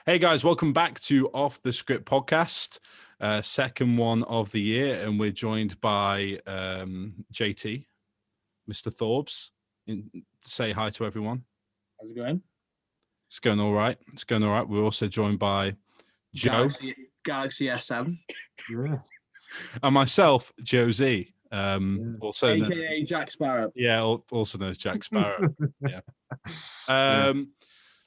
Hey guys, welcome back to Off the Script podcast, second one of the year, and we're joined by JT, Mr. Thorbs. Say hi to everyone. How's it going? It's going all right. It's going all right. We're also joined by Joe. Galaxy S7. Yeah. And myself, Joe Z. Also AKA Jack Sparrow. Yeah, also known as Jack Sparrow. Yeah.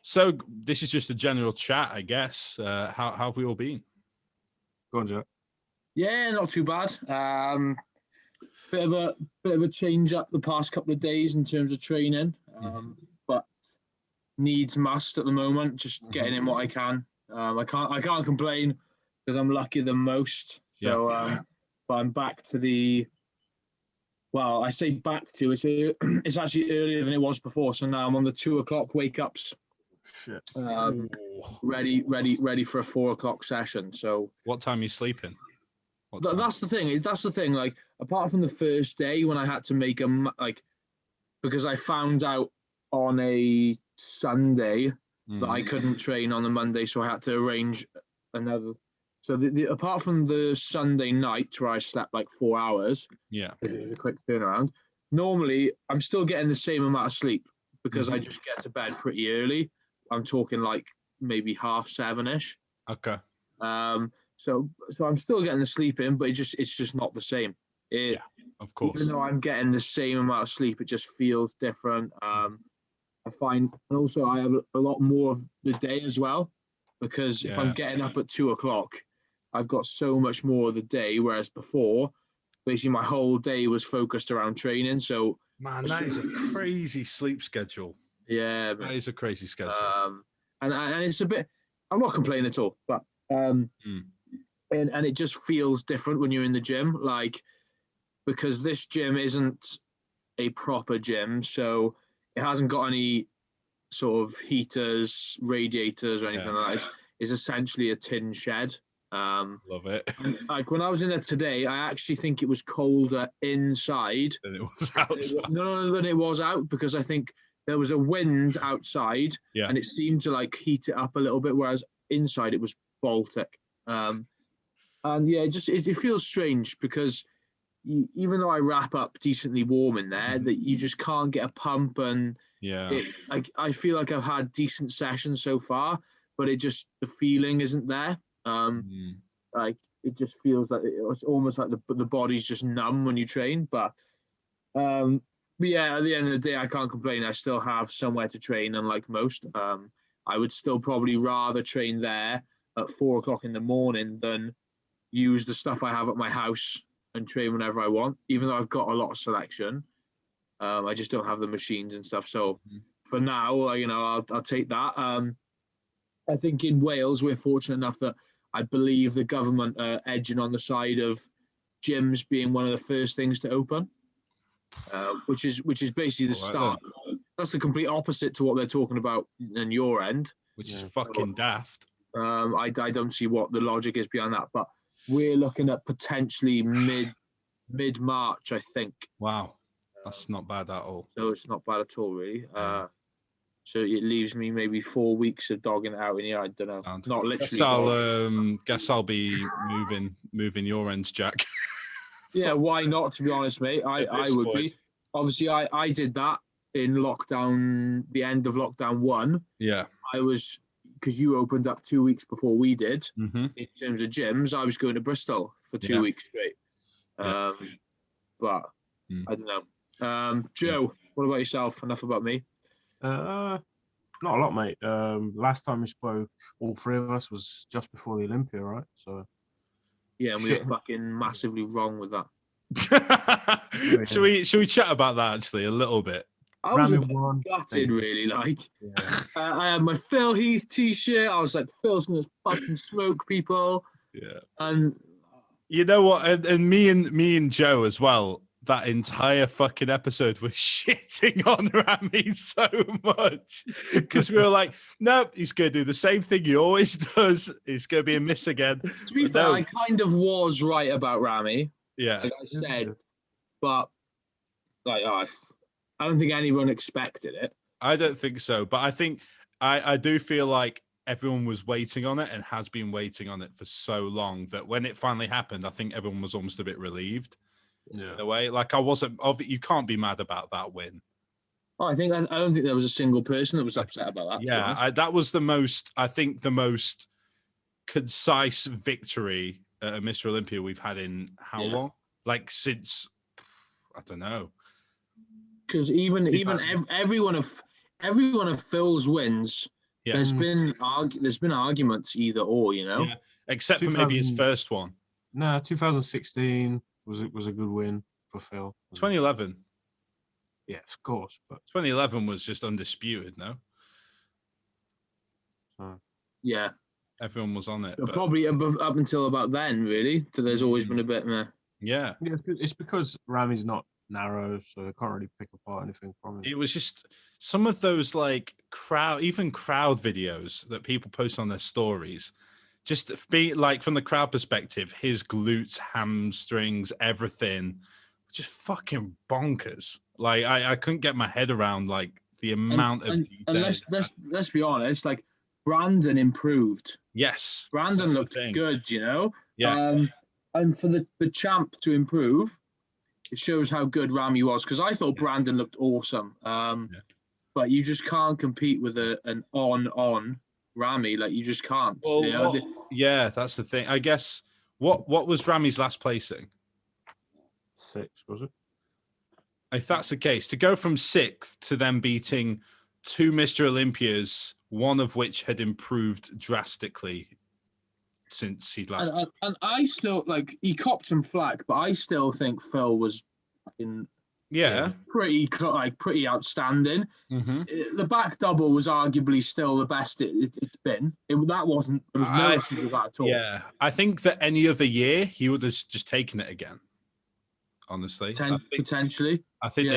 So this is just a general chat, I guess. How have we all been? Go on, Jack. Yeah, not too bad. Bit of a change up the past couple of days in terms of training, but needs must at the moment. Just getting in what I can. I can't complain because I'm luckier than most. So, but I'm back to the. Well, I say back to it's actually earlier than it was before. So now I'm on the 2 o'clock wake ups. Shit. Ready for a 4 o'clock session. So what time are you sleeping? That's the thing. Like, apart from the first day when I had to make because I found out on a Sunday that I couldn't train on the Monday, so I had to arrange another. So apart from the Sunday night where I slept like 4 hours, it was a quick turnaround. Normally, I'm still getting the same amount of sleep because I just get to bed pretty early. I'm talking like maybe 7:30-ish. Okay. So I'm still getting the sleep in, but it's just not the same. Of course. Even though I'm getting the same amount of sleep, it just feels different. I find, and also I have a lot more of the day as well, because if I'm getting up at 2 o'clock, I've got so much more of the day. Whereas before, basically my whole day was focused around training. So man, that is a crazy sleep schedule. Yeah, that is a crazy schedule. And it's a bit. I'm not complaining at all, but and it just feels different when you're in the gym, like, because this gym isn't a proper gym, so it hasn't got any sort of heaters, radiators, or anything like that. It's essentially a tin shed. Love it. And, like, when I was in there today, I actually think it was colder inside than it was outside. No, than it was out, because I think there was a wind outside, and it seemed to like heat it up a little bit, whereas inside it was Baltic. And it feels strange because even though I wrap up decently warm in there, that you just can't get a pump, and I feel like I've had decent sessions so far, but the feeling isn't there. Like, it just feels like it's almost like the body's just numb when you train. But at the end of the day, I can't complain. I still have somewhere to train, unlike most. I would still probably rather train there at 4 o'clock in the morning than use the stuff I have at my house and train whenever I want, even though I've got a lot of selection. I just don't have the machines and stuff. So for now, I'll take that. I think in Wales, we're fortunate enough that I believe the government are edging on the side of gyms being one of the first things to open, which is basically the start. That's the complete opposite to what they're talking about in your end. Which is fucking daft. I don't see what the logic is behind that, but we're looking at potentially mid-March, I think. Wow, that's not bad at all. So it's not bad at all, really. So it leaves me maybe 4 weeks of dogging it out in here. I don't know. Not literally. Guess I'll be moving your ends, Jack. Yeah, why not? To be honest, mate, I would be. Obviously, I did that in lockdown, the end of lockdown 1. Yeah, I was, because you opened up 2 weeks before we did. In terms of gyms, I was going to Bristol for 2 weeks straight. But I don't know. Joe, what about yourself? Enough about me. Not a lot, mate. Last time we spoke, all three of us, was just before the Olympia, right? So yeah, and we were fucking massively wrong with that. Should we chat about that actually a little bit? I was gutted, really. Like, I had my Phil Heath t-shirt. I was like, Phil's gonna fucking smoke people. Yeah. And you know what? And me and Joe as well. That entire fucking episode was shitting on Rami so much because we were like, nope, he's going to do the same thing he always does. He's going to be a miss again. To be fair, I kind of was right about Rami. Yeah. Like I said, but like, I don't think anyone expected it. I don't think so. But I think I do feel like everyone was waiting on it and has been waiting on it for so long that when it finally happened, I think everyone was almost a bit relieved. Yeah. In a way, like I wasn't. You can't be mad about that win. Oh, I don't think there was a single person that was upset about that. Yeah, that was the most. I think the most concise victory at Mr. Olympia we've had in how long? Like since I don't know. Because even every one of Phil's wins, there's been arguments either or, you know. Yeah, except for maybe his first one. No, 2016 was a good win for Phil. 2011. Yeah, of course, but 2011 was just undisputed, no? Yeah. Everyone was on it. But probably up until about then, really. So there's always been a bit of Yeah. It's because Rami's not narrow, so they can't really pick apart anything from it. It was just some of those like crowd videos that people post on their stories. Just be like from the crowd perspective, his glutes, hamstrings, everything, just fucking bonkers. Like I couldn't get my head around like the amount of detail. And let's be honest, like Brandon improved. Yes, Brandon looked good, you know. Yeah. And for the champ to improve, it shows how good Rami was. Because I thought Brandon looked awesome. But you just can't compete with an on Rami. Like you just can't. Well, you know? Yeah, that's the thing. I guess what was Rami's last placing? 6, was it? If that's the case, to go from 6th to then beating 2 Mr. Olympias, one of which had improved drastically since he'd last. And I still like he copped some flack, but I still think Phil was pretty outstanding. Mm-hmm. The back double was arguably still the best it's been. There was no issues with that at all. Yeah, I think that any other year he would have just taken it again. Honestly, potentially. I think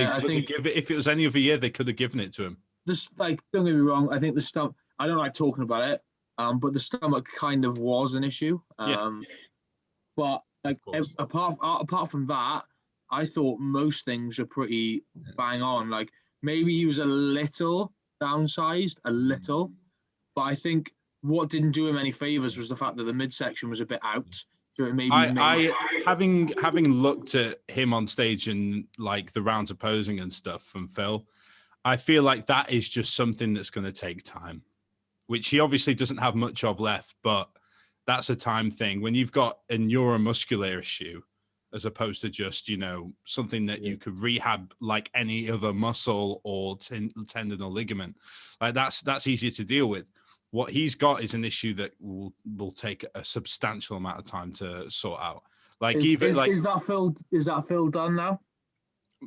if it was any other year, they could have given it to him. Don't get me wrong. I think the stomach. I don't like talking about it, but the stomach kind of was an issue. But like apart from that, I thought most things were pretty bang on. Like maybe he was a little downsized, but I think what didn't do him any favors was the fact that the midsection was a bit out. So it maybe having looked at him on stage and like the rounds of posing and stuff from Phil, I feel like that is just something that's going to take time, which he obviously doesn't have much of left, but that's a time thing. When you've got a neuromuscular issue, as opposed to just, something that you could rehab like any other muscle or tendon or ligament, like that's easier to deal with. What he's got is an issue that will take a substantial amount of time to sort out. Like is that Phil done now?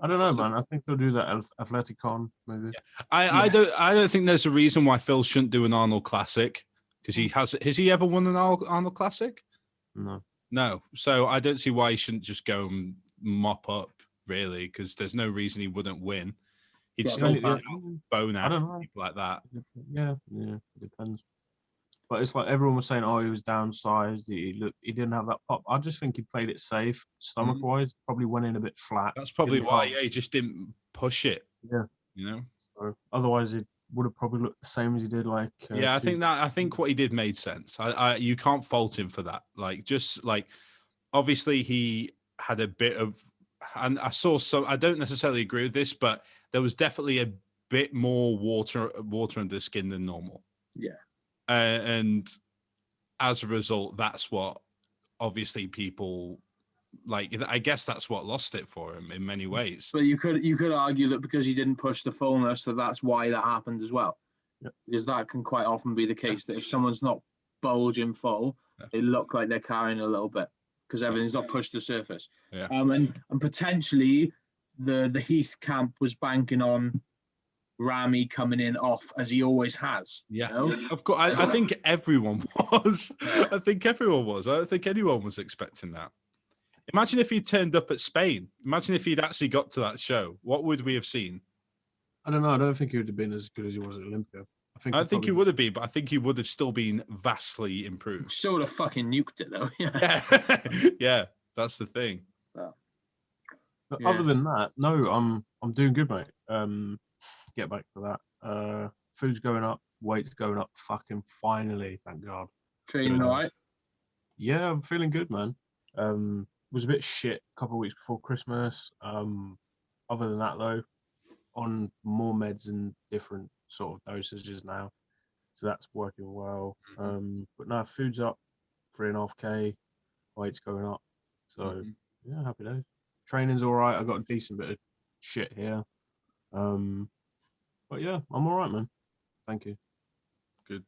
I don't know, man. I think he'll do that Athleticon maybe. Yeah. I don't think there's a reason why Phil shouldn't do an Arnold Classic, because has he ever won an Arnold Classic? No. So I don't see why he shouldn't just go and mop up, really, because there's no reason he wouldn't win. He'd still bone out people like that. Yeah, it depends. But it's like everyone was saying, he was downsized. He didn't have that pop. I just think he played it safe, stomach-wise. Probably went in a bit flat. That's probably why. He just didn't push it. Yeah, So otherwise, it would have probably looked the same as he did. Like I think what he did made sense. You can't fault him for that. Like just like obviously he had a bit of, and I saw some. I don't necessarily agree with this, but there was definitely a bit more water under the skin than normal. Yeah. And as a result, that's what obviously people like. I guess that's what lost it for him in many ways. But you could argue that because he didn't push the fullness, that's why that happened as well. Yeah. Because that can quite often be the case that if someone's not bulging full, they look like they're carrying a little bit because everything's not pushed the surface. Yeah. And potentially the Heath camp was banking on Rami coming in off as he always has. Yeah, of course. I think everyone was. I think everyone was. I don't think anyone was expecting that. Imagine if he turned up at Spain. Imagine if he'd actually got to that show. What would we have seen? I don't know. I don't think he would have been as good as he was at Olympia. I think he would have been, but I think he would have still been vastly improved. Still would have fucking nuked it though. Yeah, that's the thing. But other than that, no, I'm doing good, mate. Get back to that. Food's going up. weight's going up fucking finally, thank God. Training all right? Yeah, I'm feeling good, man. Was a bit shit a couple of weeks before Christmas. Other than that, though, on more meds and different sort of dosages now, so that's working well. But no, food's up, 3.5K, weight's going up, so yeah, happy days. Training's all right. I got a decent bit of shit here, but yeah, I'm all right, man. Thank you. Good.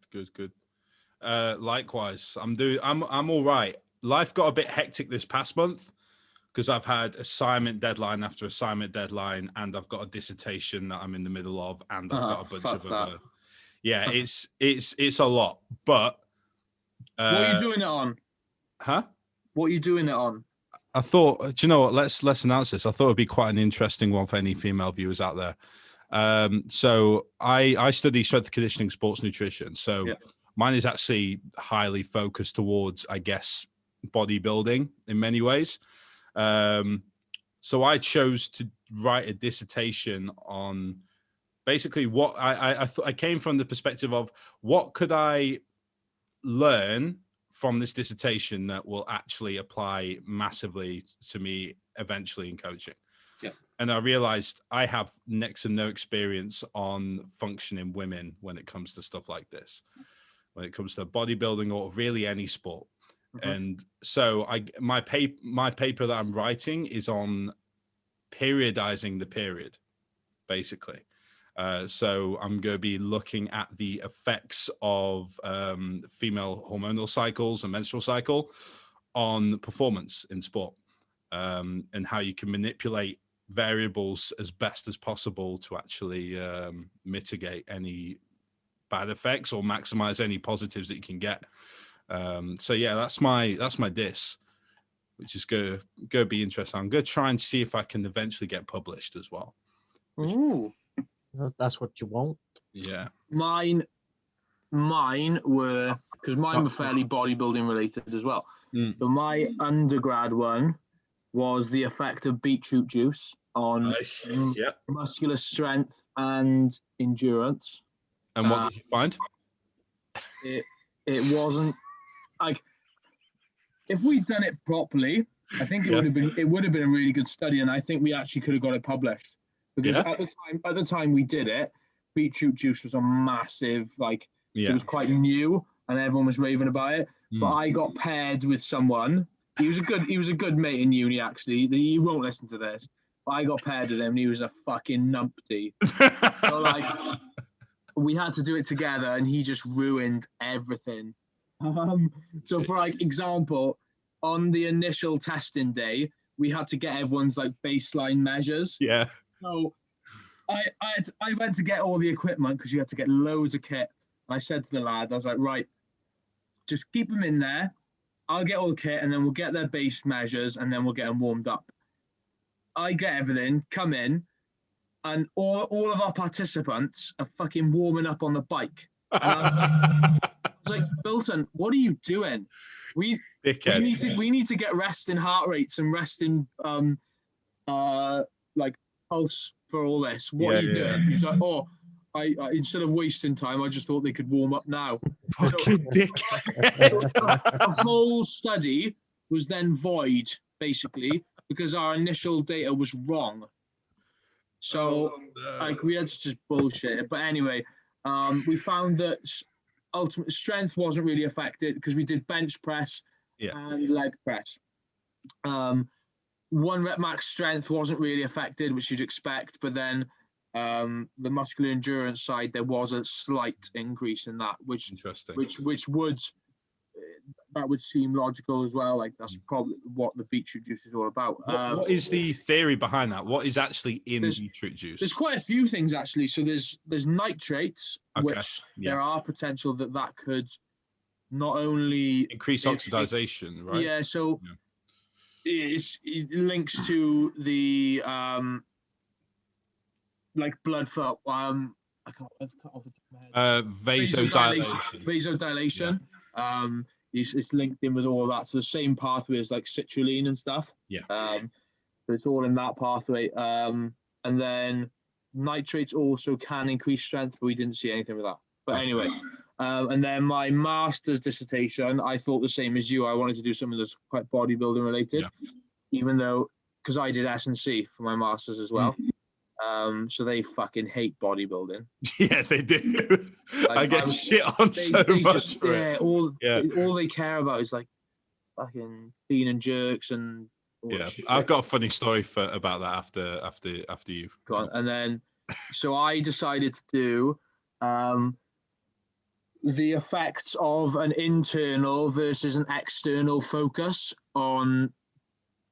Likewise, I'm all right. Life got a bit hectic this past month because I've had assignment deadline after assignment deadline, and I've got a dissertation that I'm in the middle of, and I've got a bunch of other. Yeah, it's a lot. But what are you doing it on? Huh? What are you doing it on? I thought, do you know what? Let's announce this. I thought it'd be quite an interesting one for any female viewers out there. So I study strength and conditioning, sports nutrition. So mine is actually highly focused towards, I guess, bodybuilding in many ways. So I chose to write a dissertation on basically what I came from the perspective of what could I learn from this dissertation that will actually apply massively to me eventually in coaching. Yeah. And I realized I have next to no experience on functioning women when it comes to stuff like this, when it comes to bodybuilding or really any sport. And so my paper that I'm writing is on periodizing the period, basically. So I'm going to be looking at the effects of female hormonal cycles and menstrual cycle on performance in sport, and how you can manipulate variables as best as possible to actually mitigate any bad effects or maximize any positives that you can get. So yeah, that's my diss, which is going to be interesting. I'm going to try and see if I can eventually get published as well. Ooh. That's what you want. Yeah. Mine were, because mine were fairly bodybuilding related as well. So my undergrad one was the effect of beetroot juice on muscular strength and endurance. And what did you find? It wasn't like, if we'd done it properly, I think it would have been a really good study, and I think we actually could have got it published. Because at the time we did it, beetroot juice was a massive, it was quite new and everyone was raving about it. But I got paired with someone. He was a good mate in uni, actually. He won't listen to this. But I got paired with him and he was a fucking numpty. So we had to do it together and he just ruined everything. So for example, on the initial testing day, we had to get everyone's baseline measures. Yeah. So I went to get all the equipment because you had to get loads of kit. I said to the lad, I was like, right, just keep them in there. I'll get all the kit and then we'll get their base measures and then we'll get them warmed up. I get everything, come in, and all of our participants are fucking warming up on the bike. And I was like, Bilton, what are you doing? We need to get resting heart rates and resting pulse for all this. What are you doing? He's like, I instead of wasting time, I just thought they could warm up now. Fucking dickhead. The whole study was then void, basically, because our initial data was wrong. So we had to just bullshit it. But anyway, we found that ultimate strength wasn't really affected because we did bench press and leg press. 1 rep max strength wasn't really affected, which you'd expect, but then the muscular endurance side, there was a slight increase in that, which would seem logical as well. That's probably what the beetroot juice is all about. What is the theory behind that? What is actually in beetroot juice? There's quite a few things actually. So there's nitrates, which there are potential that could not only increase oxidation, right? Yeah. So. It links to the blood flow. I can't off the top of my head. Vasodilation. It's linked in with all of that. So the same pathway as citrulline and stuff. Yeah. So it's all in that pathway. And then nitrates also can increase strength, but we didn't see anything with that. But anyway, and then my master's dissertation, I thought the same as you. I wanted to do something that's quite bodybuilding related, even though, because I did S&C for my master's as well. So they fucking hate bodybuilding. Yeah, they do. Like, I get shit on so much for it. All they care about is like fucking clean and jerks and I've got a funny story about that after you. Go on. And then, so I decided to do the effects of an internal versus an external focus on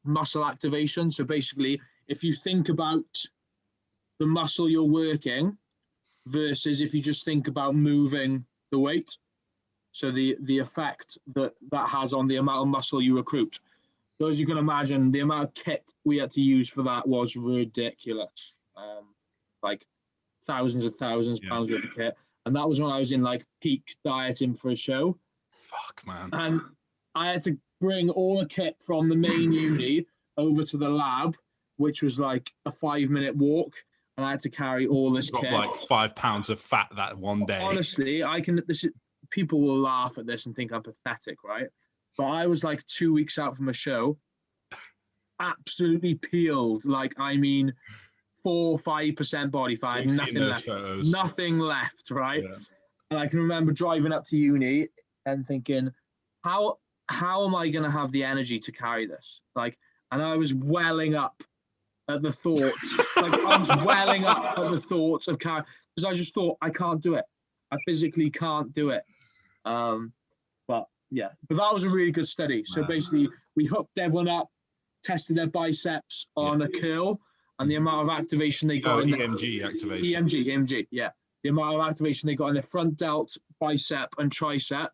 muscle activation. So basically, if you think about the muscle you're working versus if you just think about moving the weight, so the effect that has on the amount of muscle you recruit. So as you can imagine, the amount of kit we had to use for that was ridiculous. Like thousands of pounds worth of kit. And that was when I was in like peak dieting for a show. Fuck, man. And I had to bring all the kit from the main uni over to the lab, which was like a 5-minute walk. And I had to carry all this kit. Like 5 pounds of fat that one day. Honestly, people will laugh at this and think I'm pathetic, right? But I was like 2 weeks out from a show, absolutely peeled. Like, I mean, 4 or 5% body fat, nothing left. Nothing left, right? Yeah. And I can remember driving up to uni and thinking, how am I going to have the energy to carry this? Like, and I was welling up at the thoughts. Like, I was welling up at the thoughts of carrying, because I just thought, I can't do it. I physically can't do it. But that was a really good study. So basically, we hooked everyone up, tested their biceps on a curl, and the amount of activation they got. EMG activation. EMG, yeah. The amount of activation they got in their front delt, bicep, and tricep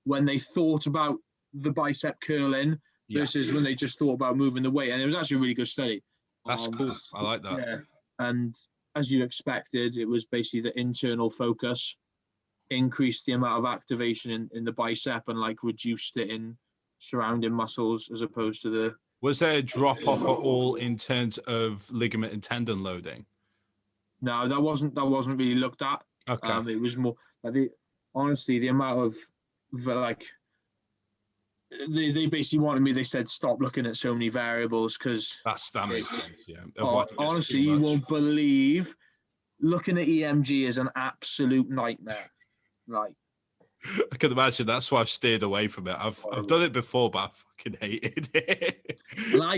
when they thought about the bicep curling versus when they just thought about moving the weight. And it was actually a really good study. That's cool. I like that. Yeah. And as you expected, it was basically the internal focus increased the amount of activation in the bicep and like reduced it in surrounding muscles as opposed to the. Was there a drop off at all in terms of ligament and tendon loading? No, that wasn't really looked at. Okay. It was more like the amount of like they basically wanted me. They said stop looking at so many variables because that makes sense. Yeah. Honestly, you won't believe looking at EMG is an absolute nightmare. Like, I can imagine. That's why I've steered away from it. I've done it before, but I fucking hated it. And I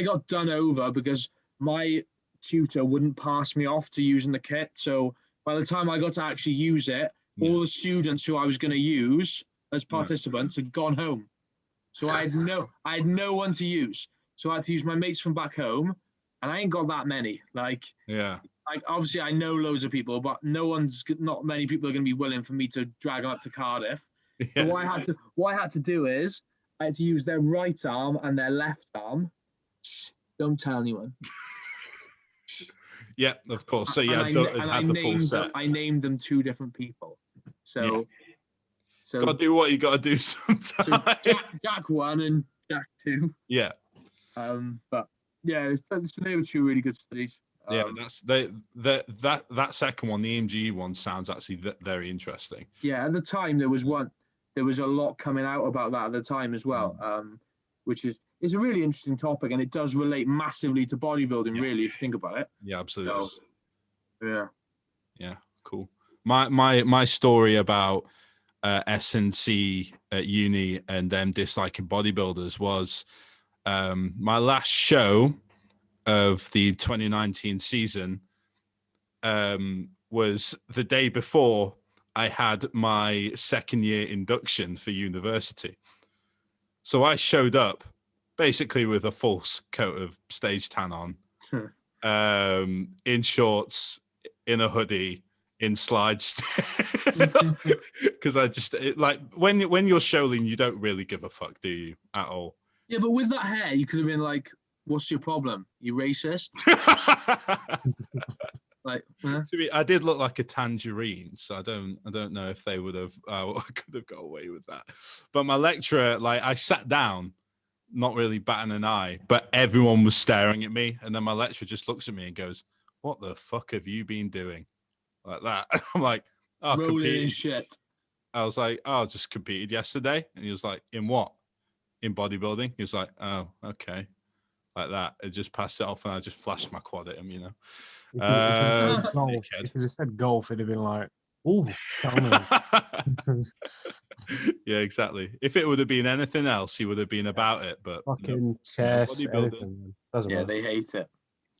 got done over because my tutor wouldn't pass me off to using the kit. So by the time I got to actually use it, all the students who I was going to use as participants had gone home. So I had no one to use. So I had to use my mates from back home, and I ain't got that many. Like obviously I know loads of people, but not many people are going to be willing for me to drag them up to Cardiff. Yeah. But what I had to do is I had to use their right arm and their left arm. Don't tell anyone. Yeah, of course. So yeah, had the full set. I named them 2 different people. So gotta do what you gotta do sometimes. So Jack 1 and Jack 2. Yeah. But yeah, they were 2 really good studies. Yeah, that second one, the EMG one, sounds actually very interesting. Yeah, at the time there was a lot coming out about that at the time as well, which is a really interesting topic, and it does relate massively to bodybuilding, really, if you think about it. Yeah, absolutely. So, yeah, cool. My story about S&C at uni and them disliking bodybuilders was my last show of the 2019 season was the day before I had my second year induction for university. So I showed up basically with a full coat of stage tan on, in shorts, in a hoodie, in slides. Because when you're showing, you don't really give a fuck, do you, at all? Yeah, but with that hair, you could have been like, what's your problem? You racist? I did look like a tangerine, so I don't know if they would have could have got away with that. But my lecturer, I sat down, not really batting an eye, but everyone was staring at me, and then my lecturer just looks at me and goes, "What the fuck have you been doing?" Like that. I'm like, Oh, rolling in competed. shit. I was like, oh, I just competed yesterday. And he was like, in what? In bodybuilding. He was like, oh, okay. Like that. It just passed it off and I just flashed my quad at him, you know. If you just said golf, it'd have been like, oh, tell me. Yeah, exactly. If it would have been anything else, he would have been about it. But fucking chess, bodybuilding. anything. Doesn't matter. They hate it.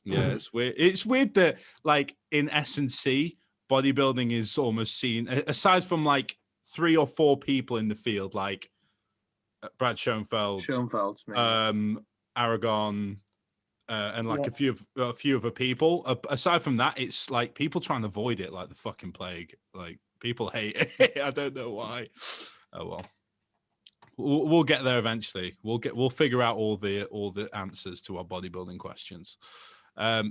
Yeah, it's weird. It's weird that, like, in S&C, bodybuilding is almost seen, aside from like 3 or 4 people in the field, like Brad Schoenfeld, Aragon, and like a few other people. Aside from that, it's like people trying to avoid it like the fucking plague. Like, people hate it. I don't know why. Oh well. We'll get there eventually. We'll figure out all the answers to our bodybuilding questions.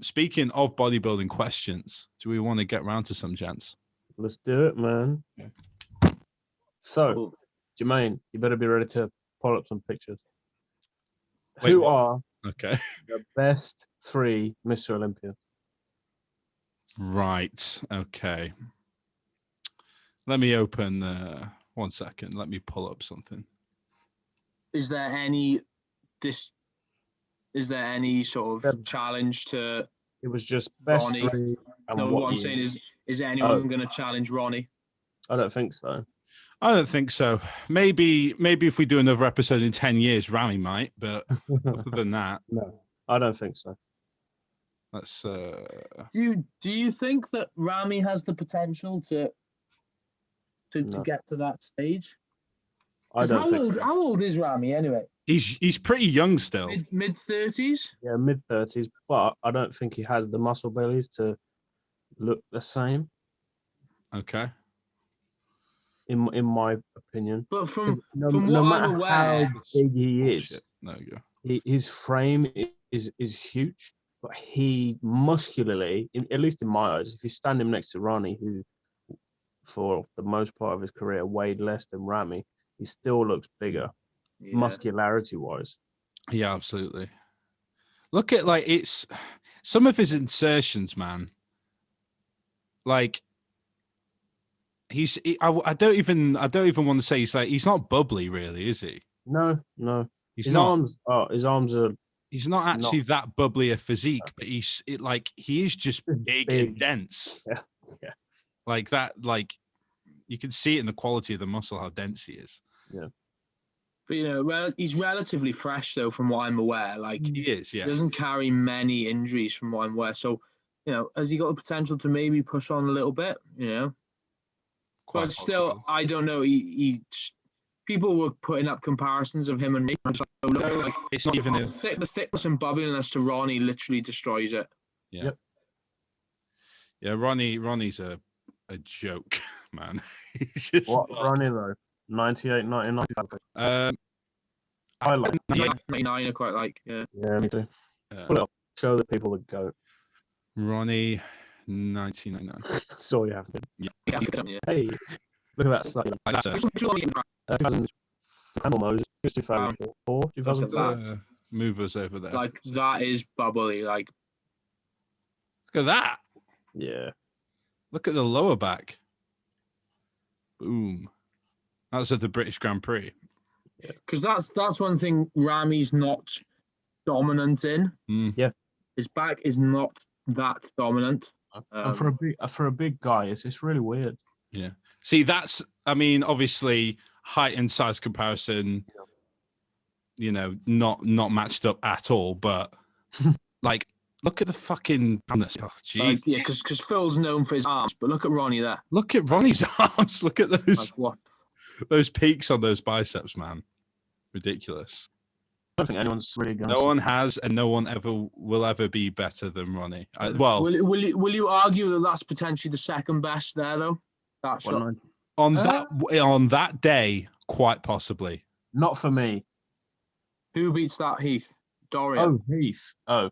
Speaking of bodybuilding questions, do we want to get round to some, gents? Let's do it, man. Yeah. So, Jermaine, you better be ready to pull up some pictures. Wait, Who what? are Okay. the best 3 Mr. Olympia? Right. Okay. Let me open. 1 second. Let me pull up something. Is there any sort of challenge to? It was just best Ronnie? 3. And No, what I'm saying is there anyone going to challenge Ronnie? I don't think so. I don't think so. Maybe if we do another episode in 10 years, Rami might. But other than that, no, I don't think so. Let's. Do you think that Rami has the potential to get to that stage? I don't think. How old is Rami anyway? He's pretty young still. Mid-30s? Yeah, mid-30s, but I don't think he has the muscle bellies to look the same. Okay. In my opinion. But from no what matter I'm aware, how big he is, there you go. His frame is huge, but he muscularly, at least in my eyes, if you stand him next to Ronnie, who for the most part of his career weighed less than Rami, he still looks bigger, muscularity-wise. Yeah, absolutely. Look at, like, it's some of his insertions, man. Like, I don't even want to say he's not bubbly, really, is he? No. His arms are. He's not actually that bubbly a physique, but he is just big and dense. Yeah. Like that. Like, you can see it in the quality of the muscle how dense he is. Yeah. But he's relatively fresh though, from what I'm aware. Like, he is. Yeah. He doesn't carry many injuries from what I'm aware. So, has he got the potential to maybe push on a little bit? But still, I don't know. People were putting up comparisons of him and me. Like, it's not even the thickness and bubbliness to Ronnie literally destroys it. Yeah. Yep. Yeah, Ronnie's a joke, man. He's just Ronnie though? 98, 99. I like 99. I quite like. Yeah. Yeah, me too. Pull it up. Show the people the goat. Ronnie, 1999. That's all you have to do. Yeah. Hey, look at that slide. 2004, 2004. Move us over there. Like, that is bubbly. Like, look at that. Yeah. Look at the lower back. Boom. That's at the British Grand Prix. Because that's one thing Rami's not dominant in. Yeah. His back is not that dominant. And for a big guy, it's really weird. Yeah. See, obviously height and size comparison, not matched up at all. But like, look at the fucking. Oh, gee. Yeah, because Phil's known for his arms, but look at Ronnie there. Look at Ronnie's arms. Look at those. Like, what? Those peaks on those biceps, man. Ridiculous. I don't think anyone's really going. No one has, and no one will ever be better than Ronnie. Will you argue that that's potentially the second best there though? That shot on that day, quite possibly. Not for me. Who beats that, Heath? Dorian. Oh, Heath. Oh,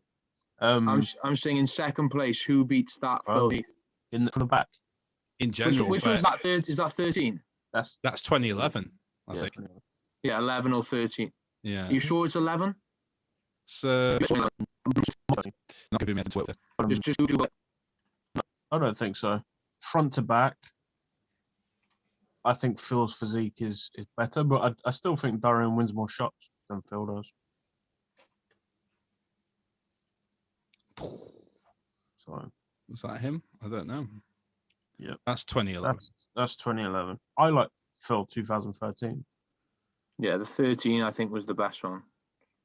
I'm saying in second place. Who beats that? Phil Heath from the back. In general, which was that? Is that 13? That's 2011. I think. Yeah, 11 or 13. Yeah. Are you sure it's 11? So. Not giving me just do it. I don't think so. Front to back. I think Phil's physique is better, but I still think Dorian wins more shots than Phil does. So Was that him? I don't know. Yeah, that's 2011. That's 2011. I like Phil 2013. Yeah, the 13 I think was the best one.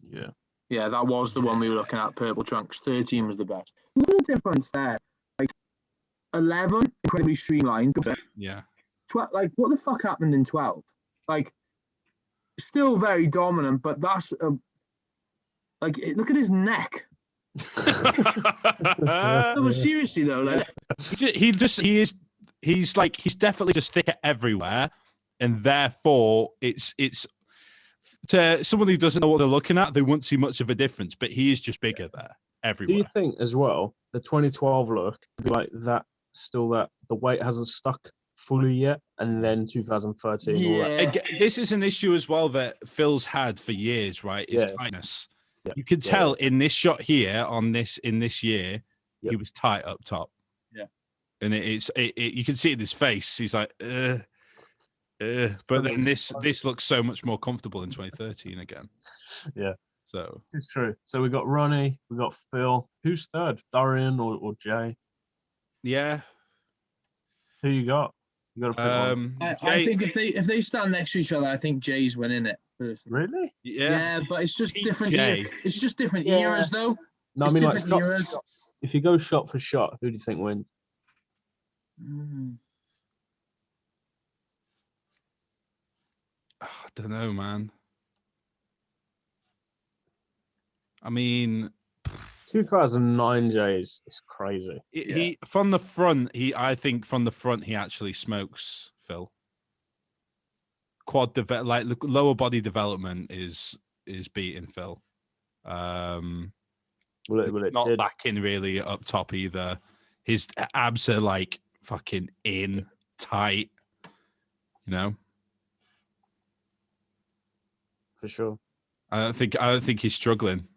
Yeah. Yeah, that was the one we were looking at. Purple trunks. 13 was the best. No difference there. Like 11, incredibly streamlined. Yeah. 12, like what the fuck happened in 12? Like, still very dominant, but that's like look at his neck. No, but seriously though, like he's definitely just thicker everywhere, and therefore it's to someone who doesn't know what they're looking at, they won't see much of a difference. But he is just bigger there everywhere. Do you think as well the 2012 look like that? Still, that the weight hasn't stuck fully yet, and then 2013. Yeah. This is an issue as well that Phil's had for years, right? Is tightness. Yeah. You could tell in this shot here in this year, he was tight up top. Yeah, and you can see it in his face. He's like, but then this looks so much more comfortable in 2013 again. Yeah, so it's true. So we got Ronnie, we got Phil. Who's third? Dorian or Jay? Yeah. Who you got? You got to pick one. I think if they stand next to each other, I think Jay's winning it. Personally. Really? Yeah, but it's just different. It's just different eras, though. No, I mean like shot. If you go shot for shot, who do you think wins? I don't know, man. I mean, 2009 Jay is crazy. He from the front. I think from the front he actually smokes Phil. Quad lower body development is beating Phil. Not lacking really up top either. His abs are like fucking in tight, you know. For sure. I don't think he's struggling.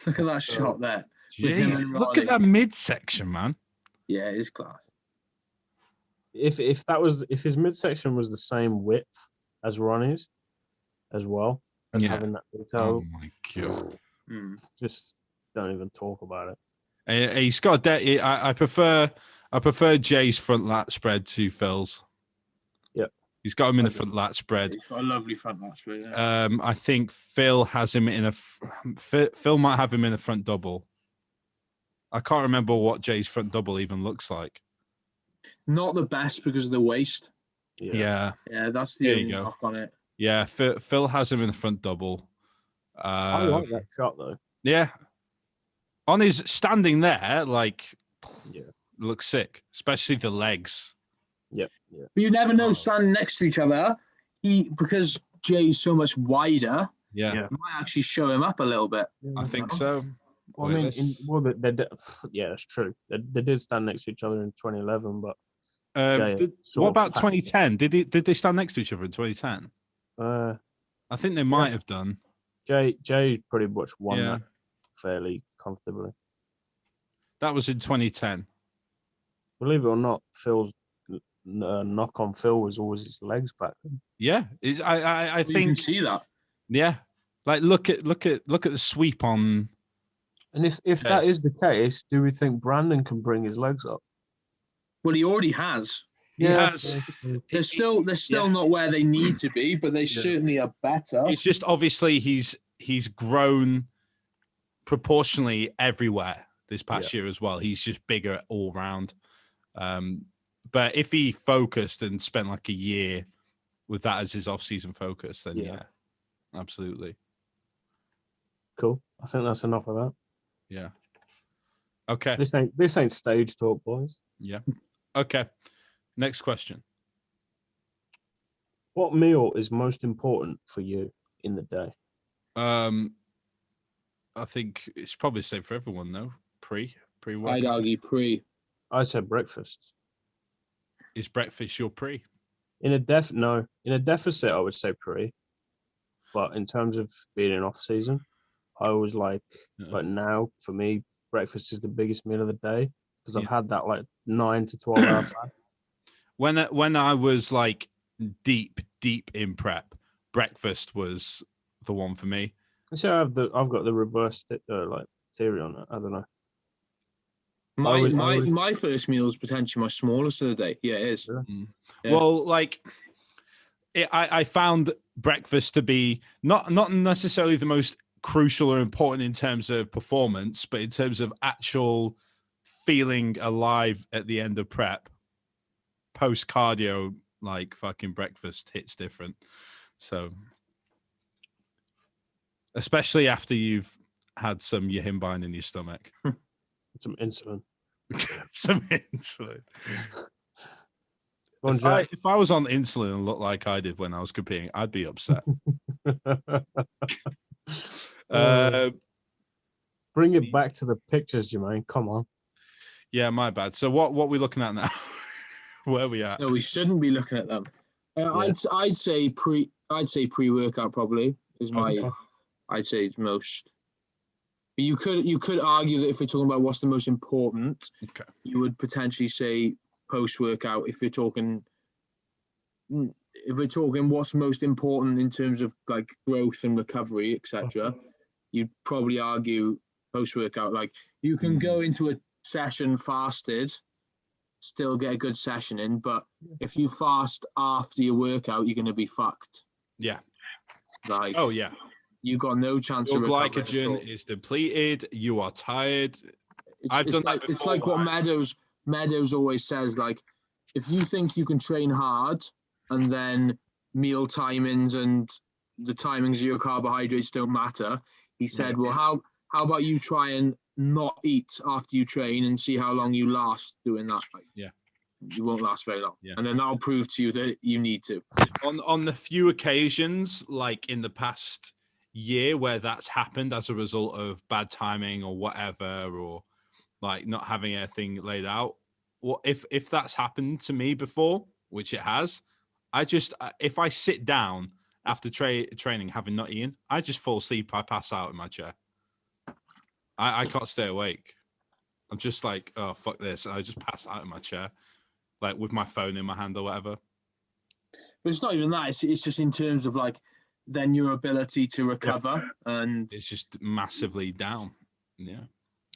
Look at that shot there. Look at that midsection, man. Yeah, it is class. If his midsection was the same width as Ronnie's, as well as having that detail. Oh my god! Just don't even talk about it. He's got I prefer Jay's front lat spread to Phil's. Yep. He's got him in the front lat spread. He's got a lovely front lat spread. Yeah. I think Phil has him in Phil might have him in a front double. I can't remember what Jay's front double even looks like. Not the best because of the waist. Yeah, that's the only knock on it. Yeah, Phil has him in the front double. I like that shot though. Yeah, on his standing there, looks sick, especially the legs. Yep. But you never know standing next to each other. Because Jay's so much wider. Yeah, it might actually show him up a little bit. I think so. Well, I mean, it's true. They did stand next to each other in 2011, but what about 2010? Did they stand next to each other in 2010? I think they might have done. Jay pretty much won that fairly comfortably. That was in 2010. Believe it or not, Phil's knock on Phil was always his legs back then. Yeah, I think you can see that. Yeah, like look at the sweep on. And if that is the case, do we think Brandon can bring his legs up? Well, he already has. He has. They're still not where they need to be, but they certainly are better. It's just obviously he's grown proportionally everywhere this past year as well. He's just bigger all round. But if he focused and spent like a year with that as his off-season focus, then yeah, absolutely. Cool. I think that's enough of that. Yeah. Okay. This ain't stage talk, boys. Yeah. Okay. Next question. What meal is most important for you in the day? I think it's probably the same for everyone, though. Pre-workout. I'd argue pre. I said breakfast. Is breakfast your pre? In a deficit, I would say pre. But in terms of being in off season, I always like now for me, breakfast is the biggest meal of the day because I've had that like 9 to 12 hour fast. When I was like deep in prep, breakfast was the one for me. So I've got the reverse like theory on it. I don't know. My first meal is potentially my smallest of the day. Yeah, it is. Yeah. Well, like I found breakfast to be not necessarily the most crucial or important in terms of performance, but in terms of actual feeling alive at the end of prep. Post cardio, like fucking breakfast hits different. So, especially after you've had some yihimbine in your stomach, some insulin. Some insulin. If I was on insulin and looked like I did when I was competing, I'd be upset. Bring it back to the pictures, Jermaine. Come on. Yeah, my bad. So what are we looking at now? Where are we at? No, we shouldn't be looking at them. I'd say pre-workout probably is my. Okay. I'd say it's most. You could argue that if we're talking about what's the most important, you would potentially say post-workout. If we're talking what's most important in terms of like growth and recovery, etc., you'd probably argue post-workout. Like you can go into a session fasted, still get a good session in, but if you fast after your workout, you're going to be fucked. Yeah. Like, oh yeah. You got no chance Your of recovering. glycogen is depleted. You are tired. It's like what Meadows always says. Like, if you think you can train hard and then meal timings and the timings of your carbohydrates don't matter, he said, well, how about you try and not eat after you train and see how long you last doing that? Like, you won't last very long. And then I'll prove to you that you need to. On the few occasions, like in the past year where that's happened as a result of bad timing or whatever, or like not having anything laid out, or if that's happened to me before, which it has, if I sit down after training having not eaten, I just fall asleep. I pass out in my chair. I can't stay awake. I'm just like, oh fuck this. I just pass out in my chair, like with my phone in my hand or whatever. But it's not even that. It's just in terms of like then your ability to recover, and it's just massively down. Yeah,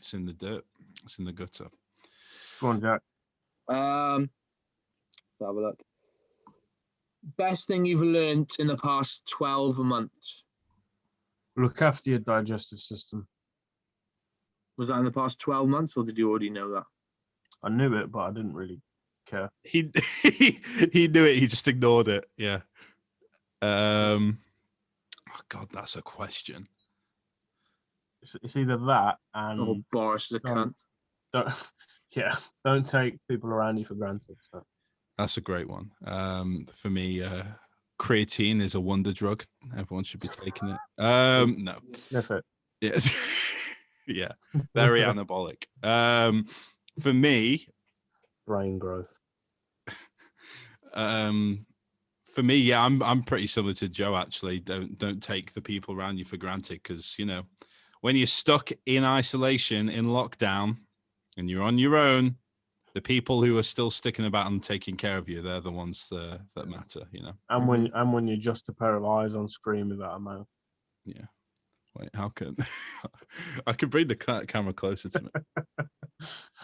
it's in the dirt. It's in the gutter. Go on, Jack. Let's have a look. Best thing you've learned in the past 12 months? Look after your digestive system. Was that in the past 12 months, or did you already know that? I knew it, but I didn't really care. He knew it. He just ignored it. Yeah. Oh God, that's a question. It's either that and Boris is a cunt. Don't take people around you for granted. So. That's a great one. For me, creatine is a wonder drug. Everyone should be taking it. No, sniff it. Yeah, yeah, very anabolic. For me, brain growth. For me, yeah, I'm pretty similar to Joe. Actually, don't take the people around you for granted, because when you're stuck in isolation, in lockdown, and you're on your own, the people who are still sticking about and taking care of you, they're the ones that matter. And when you're just a pair of eyes on screen without a mouth. Yeah. Wait, how can I can bring the camera closer to me?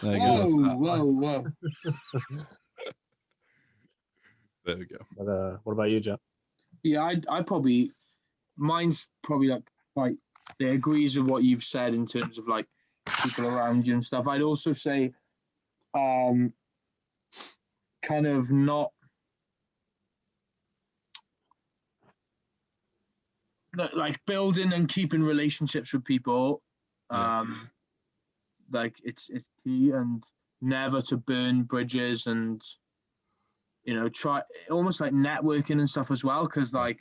There you go. Whoa. There we go. But what about you, Jack? Yeah, I probably, mine's probably like quite, it agrees with what you've said in terms of like people around you and stuff. I'd also say, kind of not, like building and keeping relationships with people, like it's key, and never to burn bridges, and try almost like networking and stuff as well, because like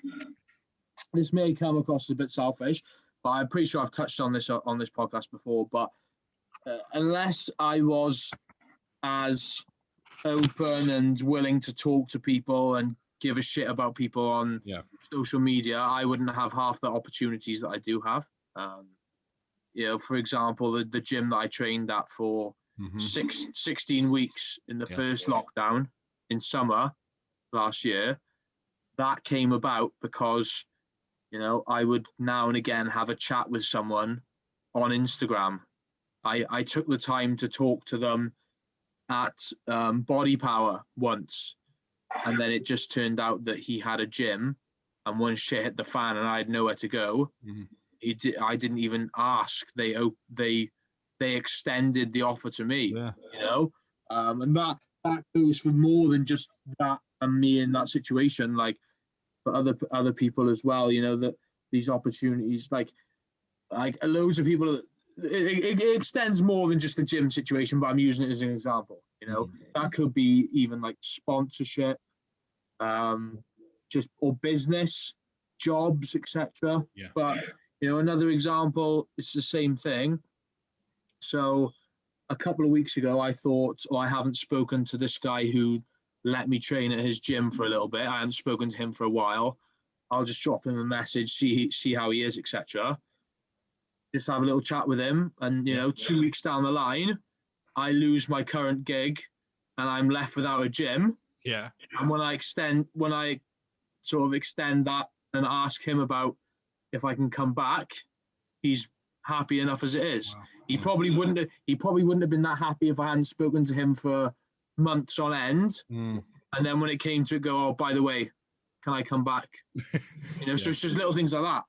this may come across as a bit selfish, but I'm pretty sure I've touched on this podcast before, but unless I was as open and willing to talk to people and give a shit about people on social media, I wouldn't have half the opportunities that I do have. For example, the gym that I trained at for 16 weeks in the first lockdown, in summer last year, that came about because, you know, I would now and again have a chat with someone on Instagram. I took the time to talk to them at Body Power once, and then it just turned out that he had a gym, and when shit hit the fan and I had nowhere to go, I didn't even ask. They extended the offer to me, you know, and that goes for more than just that and me in that situation. Like for other people as well, you know, that these opportunities, like loads of people. It extends more than just the gym situation, but I'm using it as an example. You know, that could be even like sponsorship, just or business, jobs, etc. Yeah. But you know, another example, it's the same thing. So a couple of weeks ago, I thought, oh, I haven't spoken to this guy who let me train at his gym for a little bit. I haven't spoken to him for a while. I'll just drop him a message, see how he is, etc. Just have a little chat with him, and you know, 2 weeks down the line, I lose my current gig, and I'm left without a gym. Yeah. And when I sort of extend that and ask him about if I can come back, he's happy enough as it is. Wow. He probably wouldn't have been that happy if I hadn't spoken to him for months on end. And then when it came to it, go, oh, by the way, can I come back? You know, so it's just little things like that.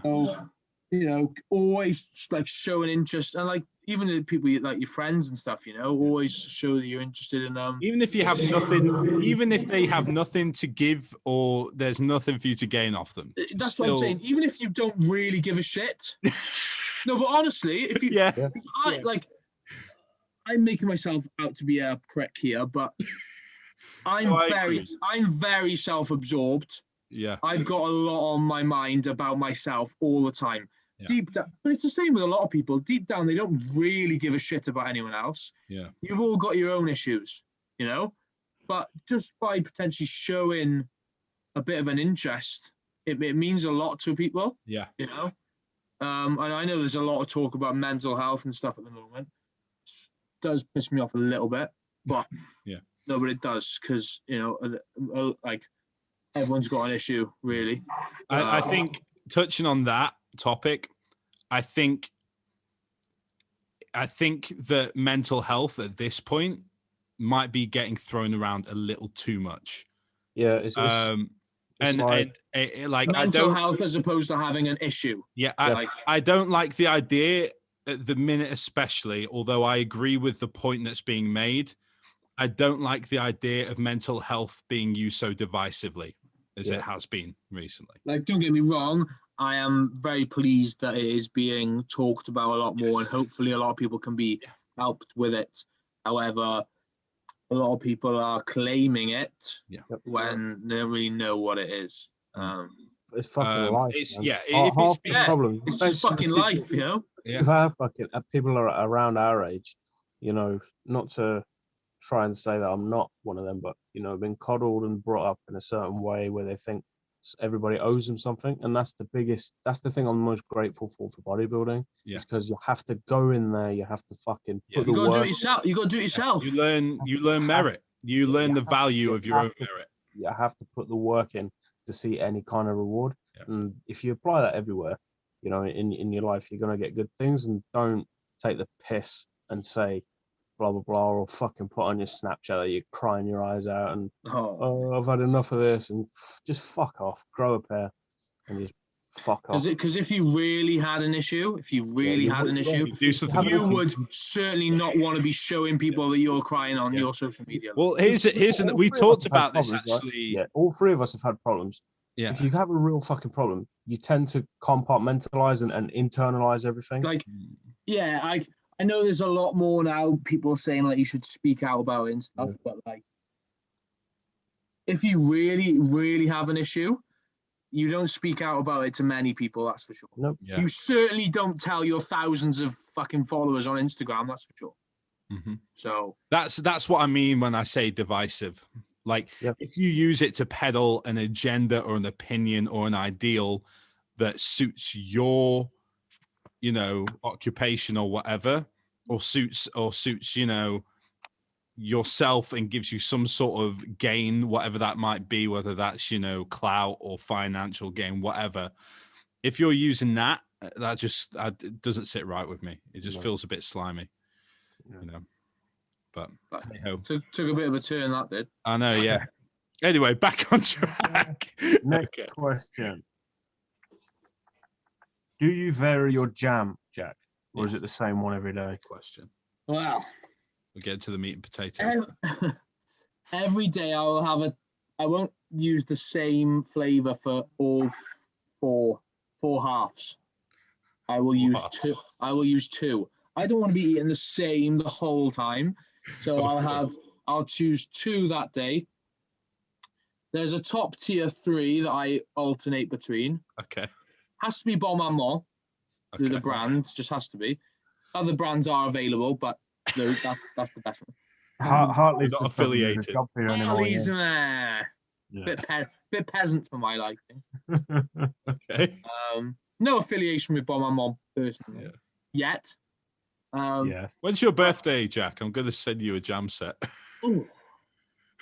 So, you know, always like show an interest, and like even the people like your friends and stuff, you know, always show that you're interested in them. Even if you have nothing, even if they have nothing to give or there's nothing for you to gain off them. That's what I'm saying. Even if you don't really give a shit. No, but honestly, if you, I'm making myself out to be a prick here, but I'm very self-absorbed. Yeah. I've got a lot on my mind about myself all the time. Yeah. Deep down, but it's the same with a lot of people. Deep down, they don't really give a shit about anyone else. Yeah. You've all got your own issues, you know? But just by potentially showing a bit of an interest, it means a lot to people. Yeah. You know? And I know there's a lot of talk about mental health and stuff at the moment. It does piss me off a little bit, but no, but it does, because, you know, like everyone's got an issue, really. I think touching on that topic, I think that mental health at this point might be getting thrown around a little too much. Yeah, like mental health as opposed to having an issue. Yeah, I don't like the idea at the minute, especially. Although I agree with the point that's being made, I don't like the idea of mental health being used so divisively as it has been recently. Like, don't get me wrong, I am very pleased that it is being talked about a lot more, and hopefully a lot of people can be helped with it. However, a lot of people are claiming it when they don't really know what it is. It's fucking life. It's, half the problem. It's just fucking life, you know? If I have fucking people are around our age, you know, not to try and say that I'm not one of them, but, you know, been coddled and brought up in a certain way where they think everybody owes them something, and that's the thing I'm most grateful for bodybuilding. Because you have to go in there, you have to fucking put the work. Do it yourself. You got to do it yourself. You learn merit. You learn the value of your own merit. You have to put the work in to see any kind of reward. And if you apply that everywhere, you know, in your life, you're gonna get good things. And don't take the piss and say blah blah blah, or fucking put on your Snapchat that you're crying your eyes out and I've had enough of this, and just fuck off, grow a pair and just fuck off. Because if you really had an issue, you would certainly not want to be showing people that you're crying on your social media. Well, we talked about this actually. Right? All three of us have had problems. Yeah. If you have a real fucking problem, you tend to compartmentalize and internalize everything. Like, I know there's a lot more now, people saying like you should speak out about it and stuff, but like, if you really, really have an issue, you don't speak out about it to many people, that's for sure. Nope. Yeah. You certainly don't tell your thousands of fucking followers on Instagram, that's for sure. Mm-hmm. So that's what I mean when I say divisive. Like, if you use it to peddle an agenda or an opinion or an ideal that suits your, you know, occupation or whatever, or suits, you know, yourself and gives you some sort of gain, whatever that might be, whether that's, you know, clout or financial gain, whatever. If you're using that, that just it doesn't sit right with me. It just feels a bit slimy, you know. But took a bit of a turn, that did. I know, yeah. Anyway, back on track. Next question. Do you vary your jam, Jack? Or is it the same one every day? Question. Well, we'll get to the meat and potatoes. Every day I won't use the same flavor for all four halves. I will use two. I don't want to be eating the same the whole time. So I'll choose 2 that day. There's a top tier 3 that I alternate between. Okay. Has to be Bon Maman. Okay. The brand just has to be. Other brands are available, but no, that's the best one. Hartley's not affiliated. Hartley's bit peasant for my liking. Okay. No affiliation with Bon Maman personally yet. Yes. When's your birthday, Jack? I'm going to send you a jam set.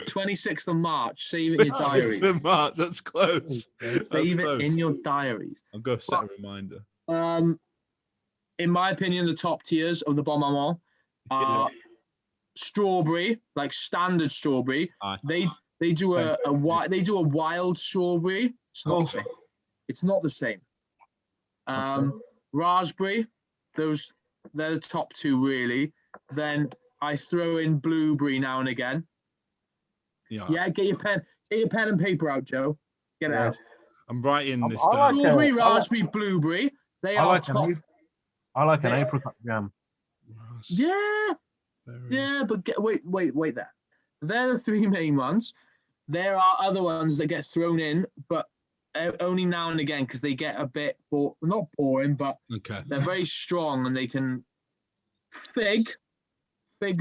26th of March. Save it in your diaries. 26th of March. That's close. Save it in your diaries. I'm going to set a reminder. In my opinion, the top tiers of the Bon Maman are strawberry, like standard strawberry. They do a wild strawberry. It's not the same. Raspberry, they're the top 2 really. Then I throw in blueberry now and again. Yeah, get your pen and paper out, Joe. Get it out. I'm writing this down. Strawberry, raspberry, blueberry. They are top. I like an apricot jam. Yeah, but wait there. They're the 3 main ones. There are other ones that get thrown in, but only now and again because they get a bit not boring, but they're very strong and they can. Fig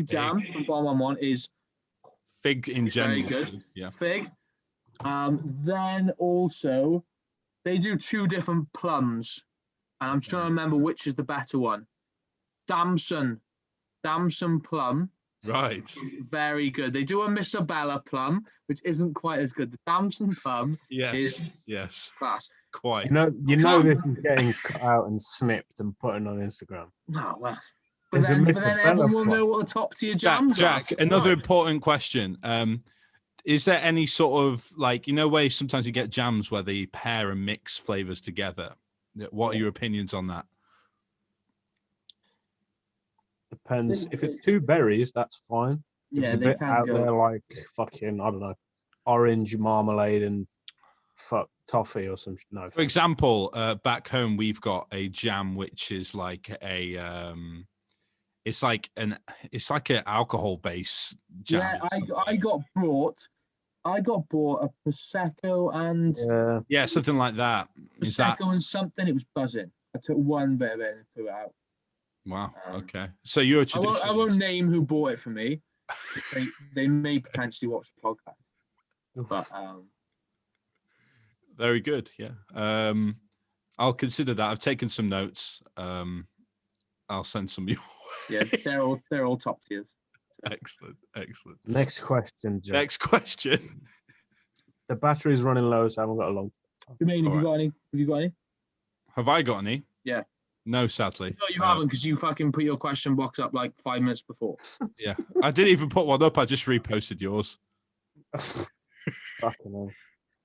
jam from Bon Maman is fig in general. Very good. Yeah. Fig. Then also they do 2 different plums, and I'm trying to remember which is the better one. Damson plum. Right. Is very good. They do a Isabella plum, which isn't quite as good. The Damson plum is class. Quite. You know this is getting cut out and snipped and put on Instagram. No, well. But then everyone will know what the top tier jams are. Jack, another important question. Is there any sort of like, you know, way sometimes you get jams where they pair and mix flavors together? What are your opinions on that? Depends. If it's 2 berries, that's fine. If it's a bit out there like fucking, I don't know, orange marmalade and toffee or some. No. For example, back home we've got a jam which is like a it's like an alcohol based jam. Yeah, I got brought a prosecco and something like that. Prosecco and something. It was buzzing. I took one bit of it and threw it out. Wow. Okay. So you're a traditionalist. I won't name who bought it for me. They may potentially watch the podcast. But very good. Yeah. I'll consider that. I've taken some notes. I'll send some your way. Yeah, they're all top tiers. Excellent. Next question, Joe. Next question. The battery's running low, so I haven't got a long time. You mean, have you got any? Have I got any? Yeah. No, sadly. No, you haven't, because you fucking put your question box up like 5 minutes before. Yeah. I didn't even put one up. I just reposted yours. Fucking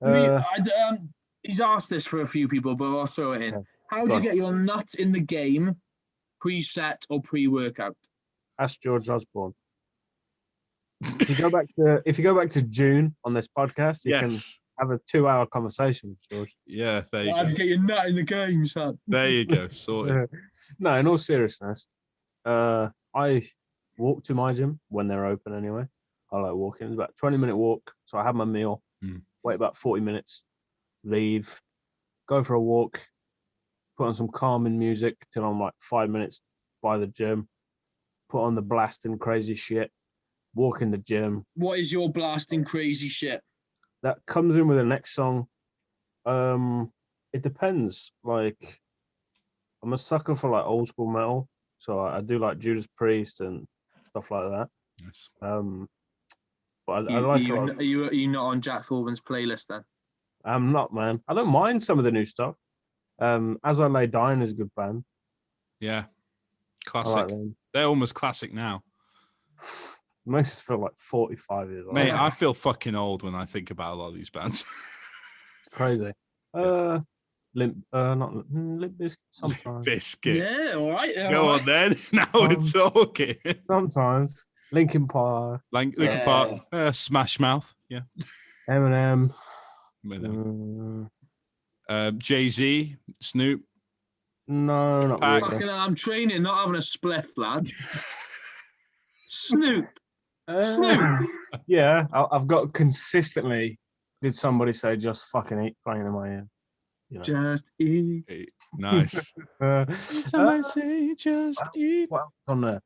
hell. He's asked this for a few people, but I'll throw it in. How do you get your nut in the game, preset or pre-workout? Ask George Osborne. If you go back to June on this podcast, you can have a 2-hour conversation with George. Yeah, there you go. How do you get your nut in the game, son? There you go. Sorted. No, in all seriousness, I walk to my gym when they're open anyway. I like walking. It's about a 20-minute walk. So I have my meal, wait about 40 minutes, leave, go for a walk, put on some calming music till I'm like 5 minutes by the gym, put on the blasting crazy shit, walk in the gym. What is your blasting crazy shit? That comes in with the next song. It depends. Like, I'm a sucker for like old school metal. So I do like Judas Priest and stuff like that. Yes. But I like are you not on Jack Thorburn's playlist then? I'm not, man. I don't mind some of the new stuff. As I Lay Dying is a good band. Yeah. Classic. I like them. They're almost classic now. Makes us feel like 45 years old. Mate, I feel fucking old when I think about a lot of these bands. It's crazy. Yeah. Limp Bizkit sometimes. Biscuit. Yeah, all right. Go on then. Now we're talking. Sometimes. Linkin Park. Linkin Park. Smash Mouth. Yeah. Eminem. Jay-Z. Snoop. No, not Pac. really. I'm training, not having a spliff, lad. Snoop. Yeah, I've got consistently. Did somebody say "just fucking eat" playing in my ear? You know. Just eat. Nice. Somebody say just eat. What else on there?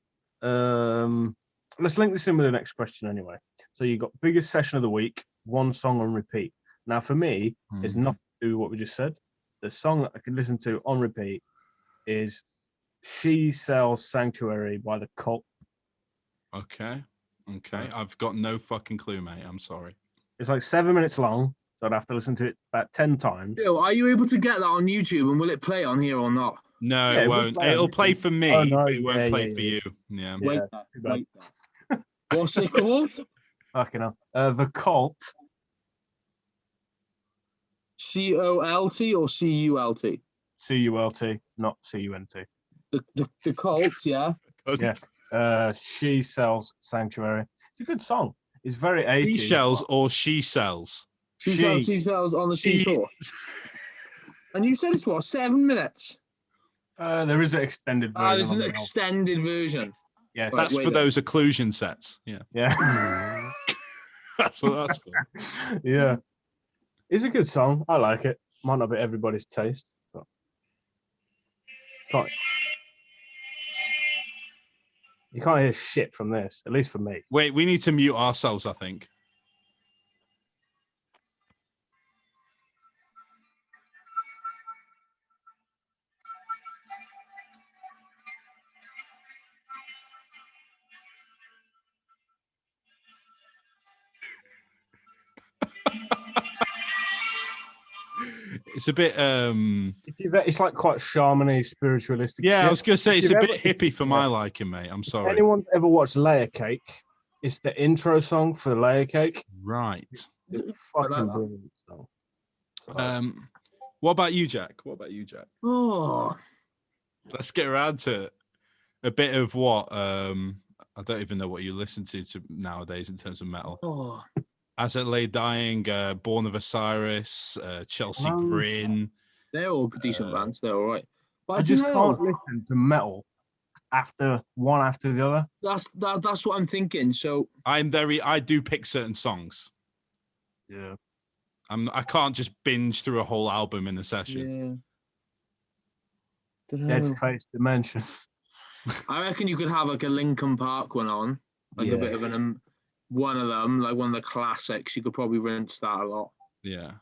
Let's link this in with the next question anyway. So you got biggest session of the week, one song on repeat. Now for me, it's nothing to do with what we just said. The song that I can listen to on repeat is "She Sells Sanctuary" by The Cult. Okay. I've got no fucking clue, mate. I'm sorry. It's like 7 minutes long, so I'd have to listen to it about 10 times. Yo, are you able to get that on YouTube, and will it play on here or not? No, it won't. It'll play for me, but it won't play for you. Yeah. Wait, what's it called? Fucking hell. The Cult. COLT or CULT? CULT, not CUNT. The Cult, yeah. Yeah. She Sells Sanctuary. It's a good song. It's very 80s. She sells or she sells? She sells on the seashore. And you said it's what, 7 minutes? There is an extended version. There's an extended version. Yes. That's for those occlusion sets. Yeah. Yeah. That's what that's for. Yeah. It's a good song. I like it. Might not be everybody's taste, but you can't hear shit from this, at least for me. Wait, we need to mute ourselves, I think. It's a bit it's like quite shamany, spiritualistic. Yeah, shit. I was gonna say it's a bit hippie for my liking, mate. I'm sorry. Anyone ever watched Layer Cake? It's the intro song for the Layer Cake. Right. It's fucking brilliant song. So. What about you, Jack? Oh, let's get around to a bit of what I don't even know what you listen to nowadays in terms of metal. Oh. As It Lay Dying, Born of Osiris, Chelsea Grin. They're all decent bands. They're all right. But I just can't listen to metal after the other. That's what I'm thinking. So I do pick certain songs. Yeah. I can't just binge through a whole album in a session. Yeah. Dead Space Dimension. I reckon you could have like a Linkin Park one on, like a bit of one of them, like one of the classics. You could probably rinse that a lot. Yeah.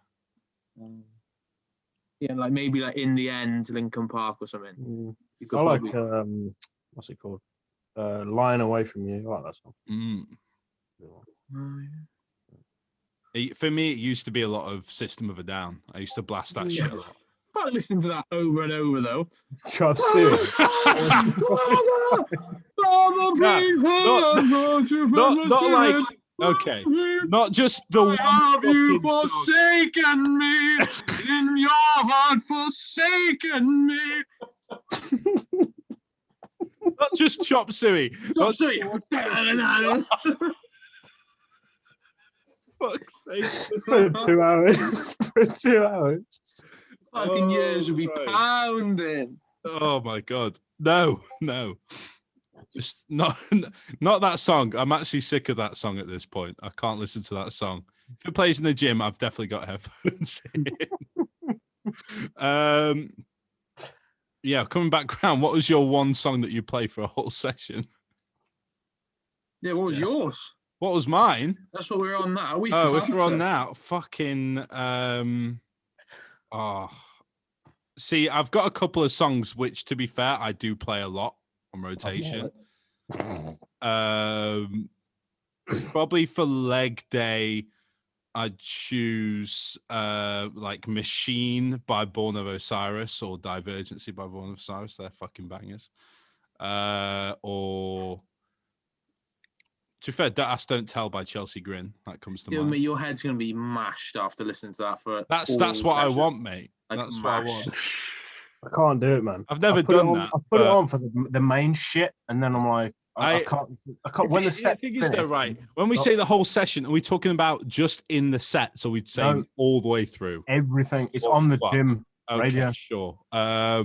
Yeah, like maybe like In the End, Linkin Park or something. You could like what's it called? Lying Away From You. I like that song. For me, it used to be a lot of System of a Down. I used to blast that shit a lot. I can't listen to that over and over though. Chop suey. Not like okay, not just the one. Have you forsaken me? In your heart, forsaken me. Not just chop suey. Chop suey. Fuck's sake. For 2 hours. For 2 hours. Fucking years will be pounding. Oh my god. No. Just not that song. I'm actually sick of that song at this point. I can't listen to that song. If it plays in the gym, I've definitely got headphones in. Yeah, coming back around, what was your one song that you play for a whole session? Yeah, what was yours? What was mine? That's what we're on now. If we're on now, fucking see, I've got a couple of songs which, to be fair, I do play a lot on rotation. Probably for leg day, I'd choose like Machine by Born of Osiris or Divergency by Born of Osiris. They're fucking bangers. Or to be fair, Don't Ask, Don't Tell by Chelsea Grin. That comes to mind. Mate, your head's gonna be mashed after listening to that for That's what I want, mate. Like that's what I want. I can't do it, man. I've never done that. I put it on for the main shit, and then I'm like, I can't. When the set is though, right? When we say the whole session, are we talking about just in the set? So we'd say all the way through everything. It's on the gym radio. Sure. I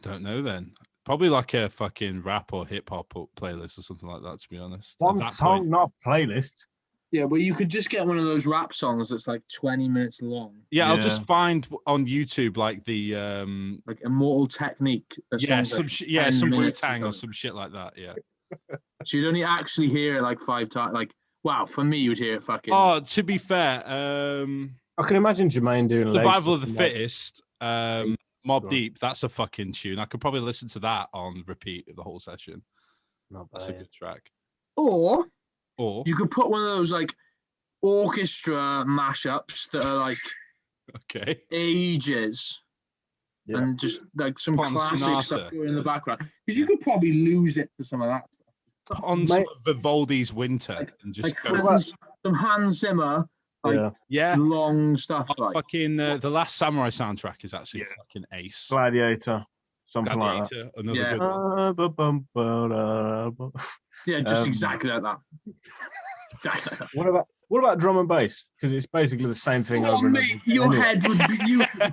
don't know then. Probably like a fucking rap or hip hop playlist or something like that. To be honest, one song, not a playlist. Yeah, well, you could just get one of those rap songs that's like 20 minutes long. Yeah, I'll just find on YouTube like the like Immortal Technique. Yeah, some some Wu-Tang or some shit like that. Yeah. So you'd only actually hear it like 5 times. Like, wow, for me, you'd hear it fucking. Oh, to be fair, I can imagine Jermaine doing Survival of the Fittest, Mob Deep. That's a fucking tune. I could probably listen to that on repeat the whole session. That's a good track. Or you could put one of those like orchestra mashups that are like ages and just like some classic stuff going in the background, because you could probably lose it to some of that stuff. Put on some of Vivaldi's Winter and just some Hans Zimmer, long stuff. Like fucking the Last Samurai soundtrack is actually fucking ace. Gladiator, something like that. Another good one. Yeah, just exactly like that. Exactly like that. What about drum and bass? Because it's basically the same thing. Mate, your head would be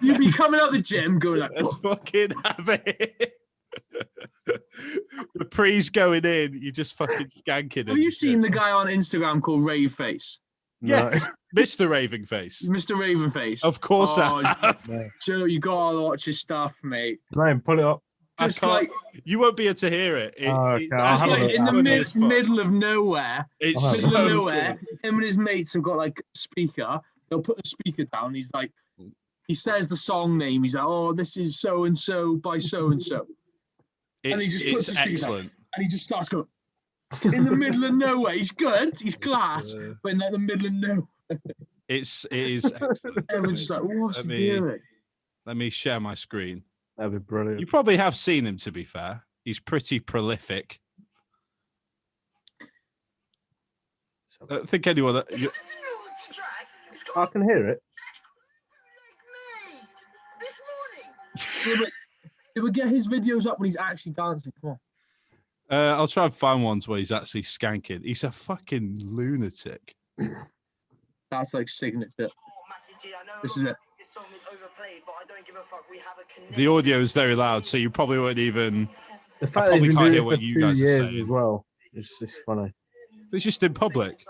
you'd be coming out the gym going like, let's fucking have it. The pre's going in, you just fucking skanking. Have you seen the guy on Instagram called Rave Face? Yes, Mr. Raving Face. Mr. Raven Face. Of course I have. Joe, you gotta watch his stuff, mate. Man, pull it up. Just like you won't be able to hear it. It's like in the middle of nowhere. Middle of nowhere. Him and his mates have got like a speaker. They'll put the speaker down. He's like, he says the song name. He's like, oh, this is so and so by so and so. And he just puts the speaker excellent. Down, and he just starts going in the middle of nowhere. He's good. He's class, but in like the middle of nowhere. It is excellent. Everyone's just like, what's he doing? Let me share my screen. That'd be brilliant. You probably have seen him, to be fair. He's pretty prolific. I think anyone... I can hear it. He would get his videos up when he's actually dancing. Come on. I'll try and find ones where he's actually skanking. He's a fucking lunatic. That's like signature. This is it. The audio is very loud, so you probably won't even. The fact that he's been doing it for 2 years as well. It's funny. It's just in public.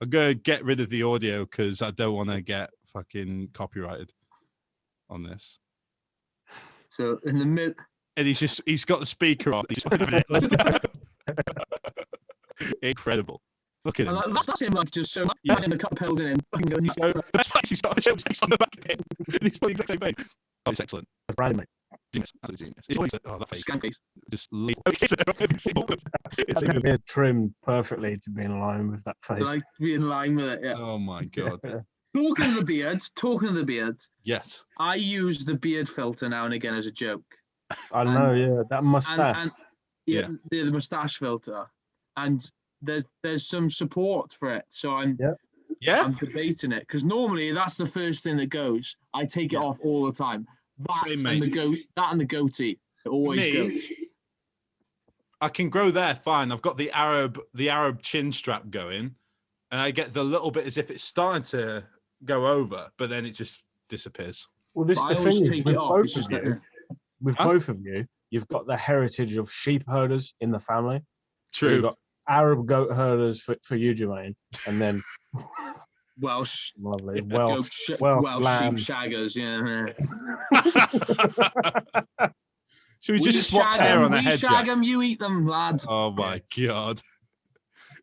I'm gonna get rid of the audio because I don't want to get fucking copyrighted on this. So in the mid, and he's got the speaker on. Let's go. Incredible. Look at him. That's him like just so in the cup pills in him. He's got a show space on the back of him. He's playing the exact same face. Oh, it's excellent. That's Brandon, mate. Genius. Absolutely genius. It's always that face. Skank Just it's going to be trimmed perfectly to be in line with that face. Like be in line with it, yeah. Oh my god. Talking of the beard. Yes. I use the beard filter now and again as a joke. I know, yeah. That mustache. The mustache filter. And there's some support for it. So I'm debating it. Because normally that's the first thing that goes. I take it off all the time. That and the goatee. It always goes. I can grow there fine. I've got the Arab chin strap going, and I get the little bit as if it's starting to go over, but then it just disappears. Well, this is the thing. With both of you, you've got the heritage of sheep herders in the family. True. So you've got Arab goat herders for you, Jermaine, and then Welsh, lovely Welsh sheep shaggers, yeah. Should we just swap hair on the head? We shag them, you eat them, lads. Oh my god.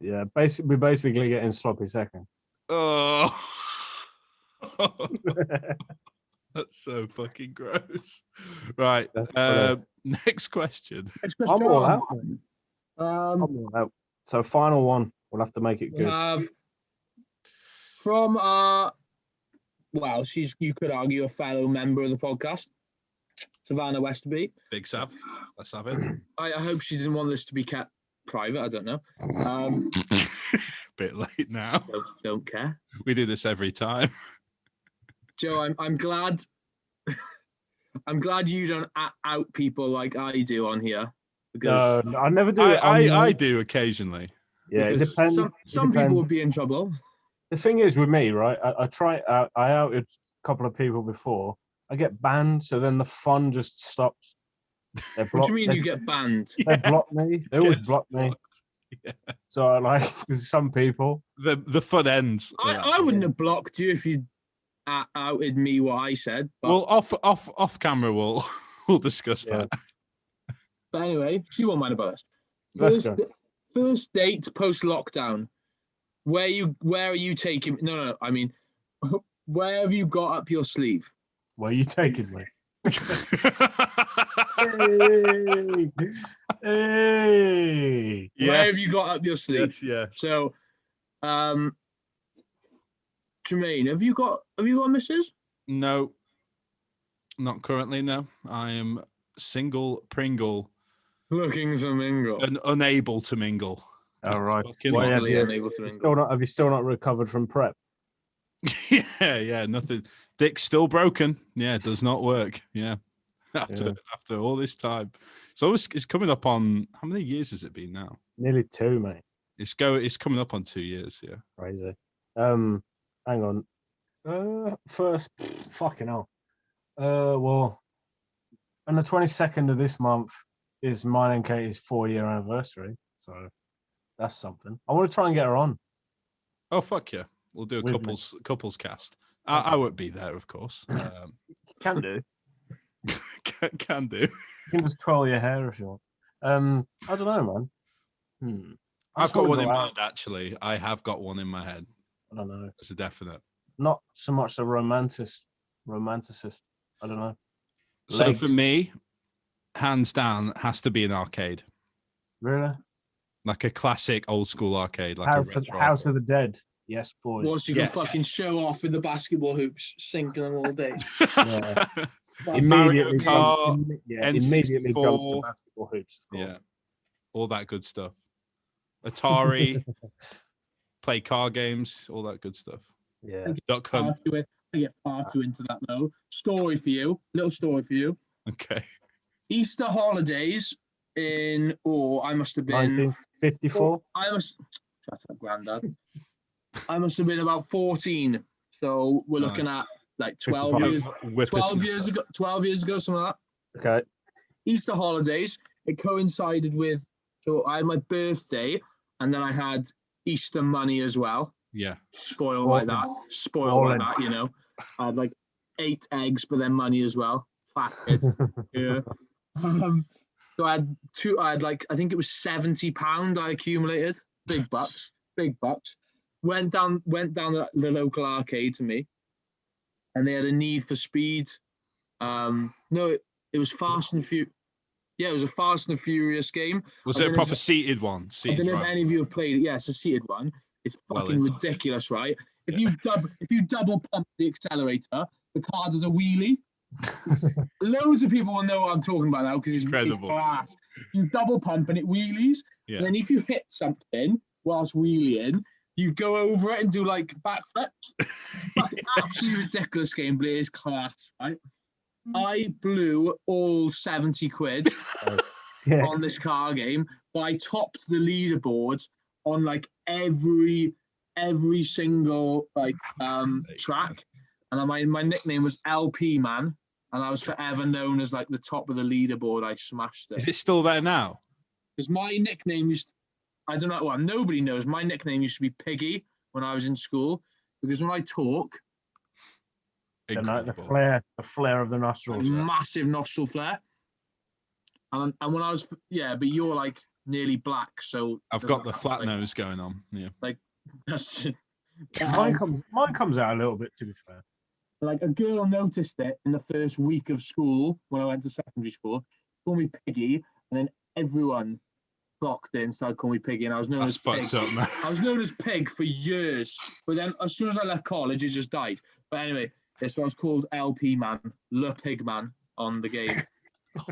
Yeah, we're basically getting sloppy second. Oh. That's so fucking gross. Right. Next question. I'm all out. I'm all out. So final one. We'll have to make it good. From well, you could argue a fellow member of the podcast, Savannah Westerby. Big Sav. Let's have it. I hope she didn't want this to be kept private. I don't know. Bit late now. Don't care. We do this every time. Joe, I'm glad. I'm glad you don't out people like I do on here. Because I never do. I do occasionally. Yeah, it depends. Some people would be in trouble. The thing is with me, right? I outed a couple of people before. I get banned, so then the fun just stops. What do you mean you get banned? They block me. They always block me. Yeah. So I like some people. The fun ends. I wouldn't have blocked you if you outed me what I said. But... Well, off camera, we'll discuss that. But anyway, she won't mind about us. First date post lockdown. Where are you taking? No. I mean, where have you got up your sleeve? Where are you taking me? Hey. Where have you got up your sleeve? Yes. So, Jermaine, have you got a missus? No, not currently. No, I am single Pringle. Looking to mingle. And unable to mingle. All right. Unable to mingle. Have you still not recovered from prep? Yeah, nothing. Dick's still broken. Yeah, it does not work. Yeah. After all this time. So it's coming up on, how many years has it been now? Nearly 2, mate. It's coming up on 2 years, yeah. Crazy. Hang on. First, fucking hell. Well, on the 22nd of this month is mine and Katie's 4-year anniversary. So that's something. I want to try and get her on. Oh, fuck yeah. We'll do a couples cast. I won't be there, of course. Can do. Can do. You can just twirl your hair if you want. I don't know, man. I've got one in mind, actually. I have got one in my head. I don't know. It's a definite. Not so much a romanticist. I don't know. So for me, hands down, has to be an arcade. Really? Like a classic old school arcade. Like House of the Dead. Yes, boy. What's you can fucking show off with the basketball hoops, sinking them all day. Yeah. Immediately jumps to basketball hoops. Yeah, all that good stuff. Atari, play car games, all that good stuff. Yeah. I get far too into that though. Little story for you. Okay. Easter holidays in I must have been 1954. Shut up, Grandad. I must have been about 14. So we're looking at like 12 years. 12 years ago, something like that. Okay. Easter holidays. It coincided with, so I had my birthday and then I had Easter money as well. Yeah. Spoiled like that, you know. I had like 8 eggs, but then money as well. Fat kid. Yeah. So I had I think it was £70 I accumulated. Big bucks. Went down the local arcade to me, and they had a Need for Speed. It was Fast and Furious. Yeah, it was a Fast and Furious game. Was it a proper seated one? I don't know if any of you have played it. Yeah, it's a seated one. It's fucking ridiculous, right? If you double pump the accelerator, the car does a wheelie. Loads of people will know what I'm talking about now because it's class. You double pump and it wheelies. Yeah. And then if you hit something whilst wheeling, you go over it and do like backflips. Absolutely ridiculous game, but it is class, right? I blew all 70 quid on this car game, but I topped the leaderboard on like every single track. And my nickname was LP Man, and I was forever known as like the top of the leaderboard. I smashed it. Is it still there now? Because my nickname I don't know. Well, nobody knows. My nickname used to be Piggy when I was in school, because when I talk, the flare of the nostrils, massive nostril flare. And when I was, but you're like nearly black, so I've got the flat nose going on. Yeah, like that's. Mine comes out a little bit, to be fair. Like a girl noticed it in the first week of school when I went to secondary school. Called me Piggy, and then everyone clocked it and started calling me Piggy, and I was known That's as Pig. fucked up, man. I was known as Pig for years, but then as soon as I left college, it just died. But anyway, yeah, so I was called LP Man, Le Pig Man on the game.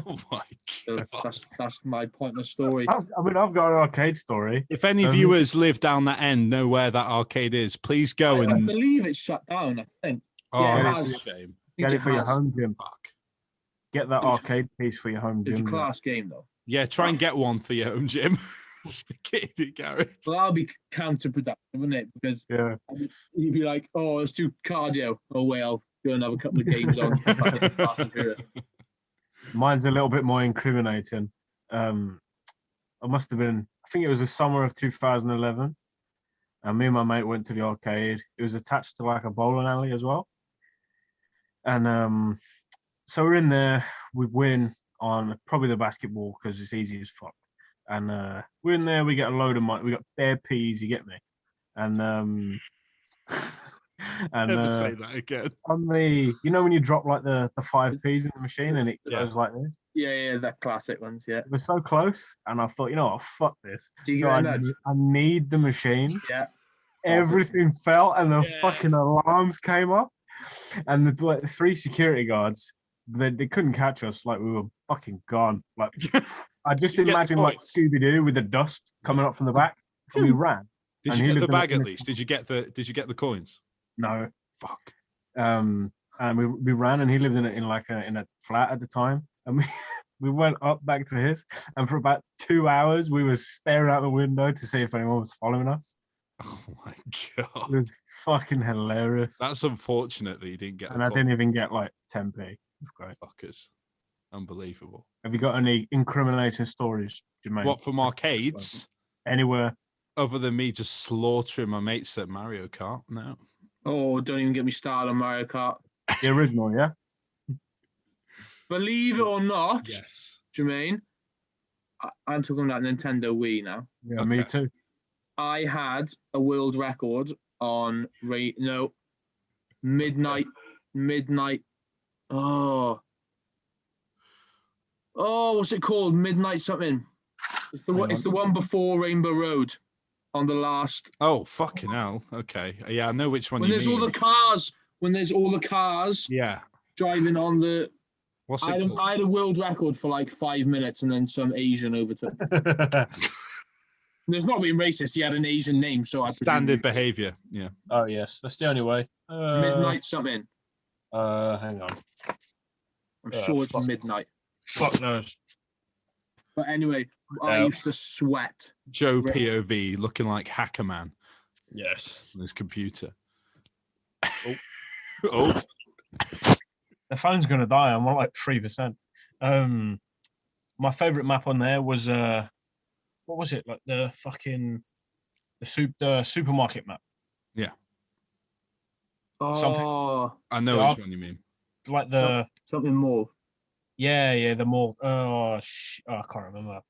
Oh my So god! that's my pointless story. I mean, I've got an arcade story. If any viewers live down that end, know where that arcade is, please go I and. believe it's shut down. I think. Oh, Yeah, it that's has. a shame. Get it for your home gym. Fuck. Get that arcade piece for your home It's a gym. class game though. Yeah, try and get one for your home gym. Stick it in the garage. Well, that'll be counterproductive, wouldn't it? Because you'd be like, "Oh, it's too cardio." Oh, wait, I'll go and have a couple of games on Fast and Furious. Mine's a little bit more incriminating. I must have been, I think it was the summer of 2011. And me and my mate went to the arcade. It was attached to like a bowling alley as well. And so we're in there. We win on probably the basketball because it's easy as fuck. And we're in there. We get a load of money. We got bare peas. You get me? And Never say that again. On the, you know, when you drop like the 5 P's in the machine and it goes like this. Yeah, the classic ones. Yeah, it was so close, and I thought, you know what, fuck this. Do you So I need the machine. Yeah. Everything fell, and the fucking alarms came up, and the 3 security guards, they couldn't catch us. Like, we were fucking gone. Like, I just imagine like Scooby Doo with the dust coming up from the back, and we ran. Did you get the bag at least? Did you get the coins? No. Fuck. And we ran, and he lived in a flat at the time, and we went up back to his, and for about 2 hours we were staring out the window to see if anyone was following us. Oh my god. It was fucking hilarious. That's unfortunate that you didn't get. And I didn't even get like 10p. Great. Fuckers. Unbelievable. Have you got any incriminating stories, Jermaine? What, from arcades? Anywhere. Other than me just slaughtering my mates at Mario Kart? No. Oh, don't even get me started on Mario Kart. The original, yeah? Believe it or not, yes, Jermaine, I'm talking about Nintendo Wii now. Yeah, me too. I had a world record on midnight. Oh, what's it called? Midnight something. It's the one before Rainbow Road, on the last. Oh, fucking hell! Okay, yeah, I know which one. When there's all the cars. Yeah. Driving on the. What's it called? I had a world record for like 5 minutes, and then some Asian overtook. There's not being racist. He had an Asian name, so I standard behavior. Yeah. Oh yes, that's the only way. Midnight something. Hang on. I'm sure it's midnight. Fuck knows. But anyway, I used to sweat. Joe POV looking like Hacker Man. Yes. On his computer. Oh. The phone's gonna die. I'm on like 3%. My favorite map on there was what was it? Like the supermarket map. Yeah. Oh, I know which one you mean. Like something more. Yeah, the mall. I can't remember.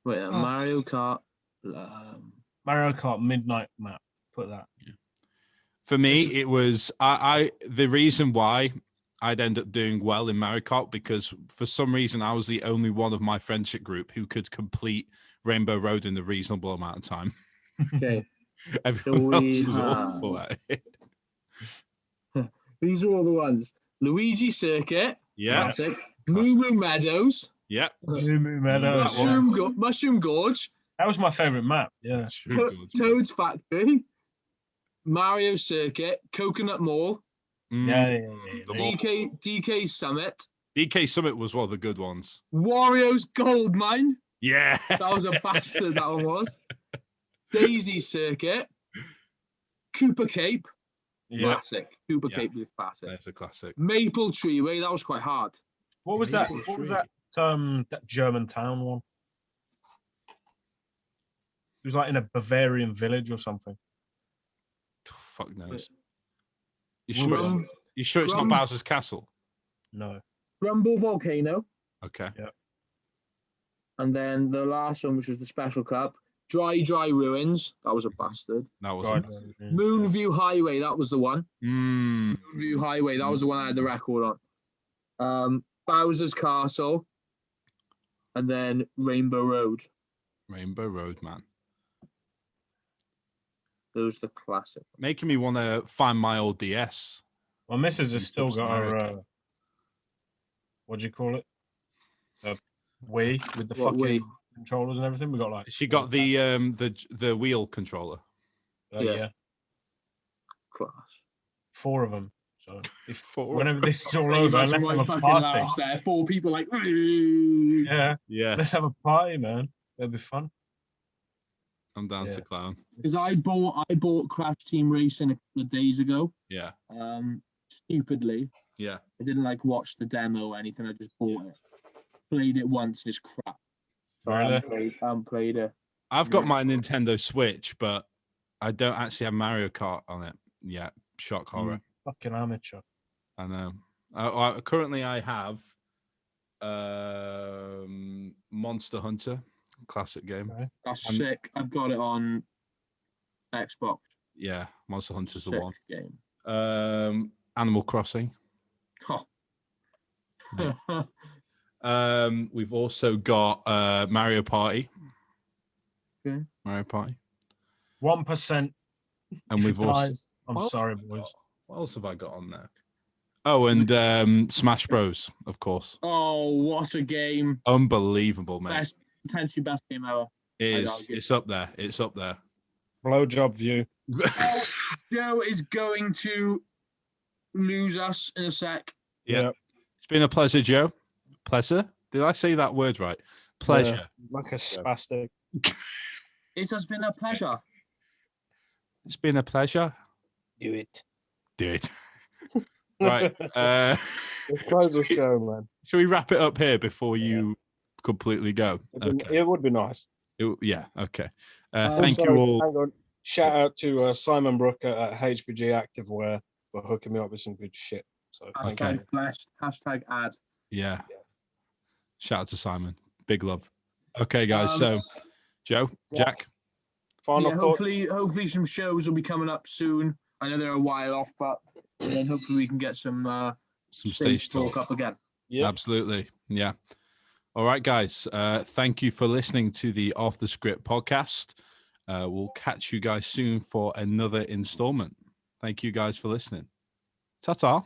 Wait, Mario Kart. Mario Kart midnight map. Put that. Yeah. For me, it was the reason why I'd end up doing well in Mario Kart, because for some reason I was the only one of my friendship group who could complete Rainbow Road in a reasonable amount of time. Okay. Everyone else was awful at it. These are all the ones. Luigi Circuit. Yeah. Classic. Moo Moo Meadows. Yeah. Moo Moo Meadows. Mushroom Gorge. That was my favorite map. Yeah. Toad's Factory. Mario Circuit. Coconut Mall. Yeah. DK Summit. DK Summit was one of the good ones. Wario's Gold Mine. Yeah. That was a bastard, that one was. Daisy Circuit. Cooper Cape. Yeah. Classic. Cooper Cape was a classic. That's a classic. Maple Treeway, that was quite hard. What was that? What was that? That German town one. It was like in a Bavarian village or something. Fuck knows. You sure it's not Bowser's Castle? No. Rumble Volcano. Okay. Yeah. And then the last one, which was the Special Cup, Dry Ruins. That was a bastard. That was Right. Moonview Highway. That was the one. Mm. Moonview Highway. That was the one I had the record on. Bowser's Castle. And then Rainbow Road. Rainbow Road, man. Those are the classic. Making me want to find my old DS. My missus has In still got her, America. what do you call it? The Wii with the What fucking Wii? controllers and everything. We got like She got the wheel controller. yeah, Class. 4 of them. So if Four. whenever this is all You over, guys let's right have a fucking party. laughs there. 4 people like. Yeah, Yeah, let's have a party, man. It'll be fun. I'm down Yeah. to clown. Because I bought Crash Team Racing a couple of days ago. Yeah, Stupidly. yeah. I didn't like watch the demo or anything. I just bought it. Played it once and it's crap. So I haven't played it. I've got my Nintendo Switch, but I don't actually have Mario Kart on it yet. Shock horror. Fucking amateur. I know. Currently, I have Monster Hunter, classic game. Okay. That's sick. I've got it on Xbox. Yeah, Monster Hunter's the Sick one. game. Animal Crossing. Oh. We've also got Mario Party. Okay. Mario Party. 1%. And we've also. I'm sorry, boys. What else have I got on there? Oh, and Smash Bros, of course. Oh, what a game. Unbelievable, mate. Potentially best game ever. It is. It's up there. It's up there. Blowjob view. Joe is going to lose us in a sec. Yeah. It's been a pleasure, Joe. Pleasure? Did I say that word right? Pleasure. Yeah, like a spastic. It has been a pleasure. It's been a pleasure. Do it. Do it. Right. Let's close the show, man. Shall we wrap it up here before you completely go? Okay. It would be nice. Yeah. Okay. Thank you all. Hang on. Shout out to Simon Brooker at HPG Activewear for hooking me up with some good shit. So Hashtag blessed. Hashtag ad. Yeah. Shout out to Simon. Big love. Okay, guys. So, Joe, Jack. Final thought. Hopefully some shows will be coming up soon. I know they're a while off, but then hopefully we can get some stage talk up again. Yeah, absolutely. Yeah. All right, guys. Thank you for listening to the Off the Script podcast. We'll catch you guys soon for another installment. Thank you guys for listening. Ta-ta.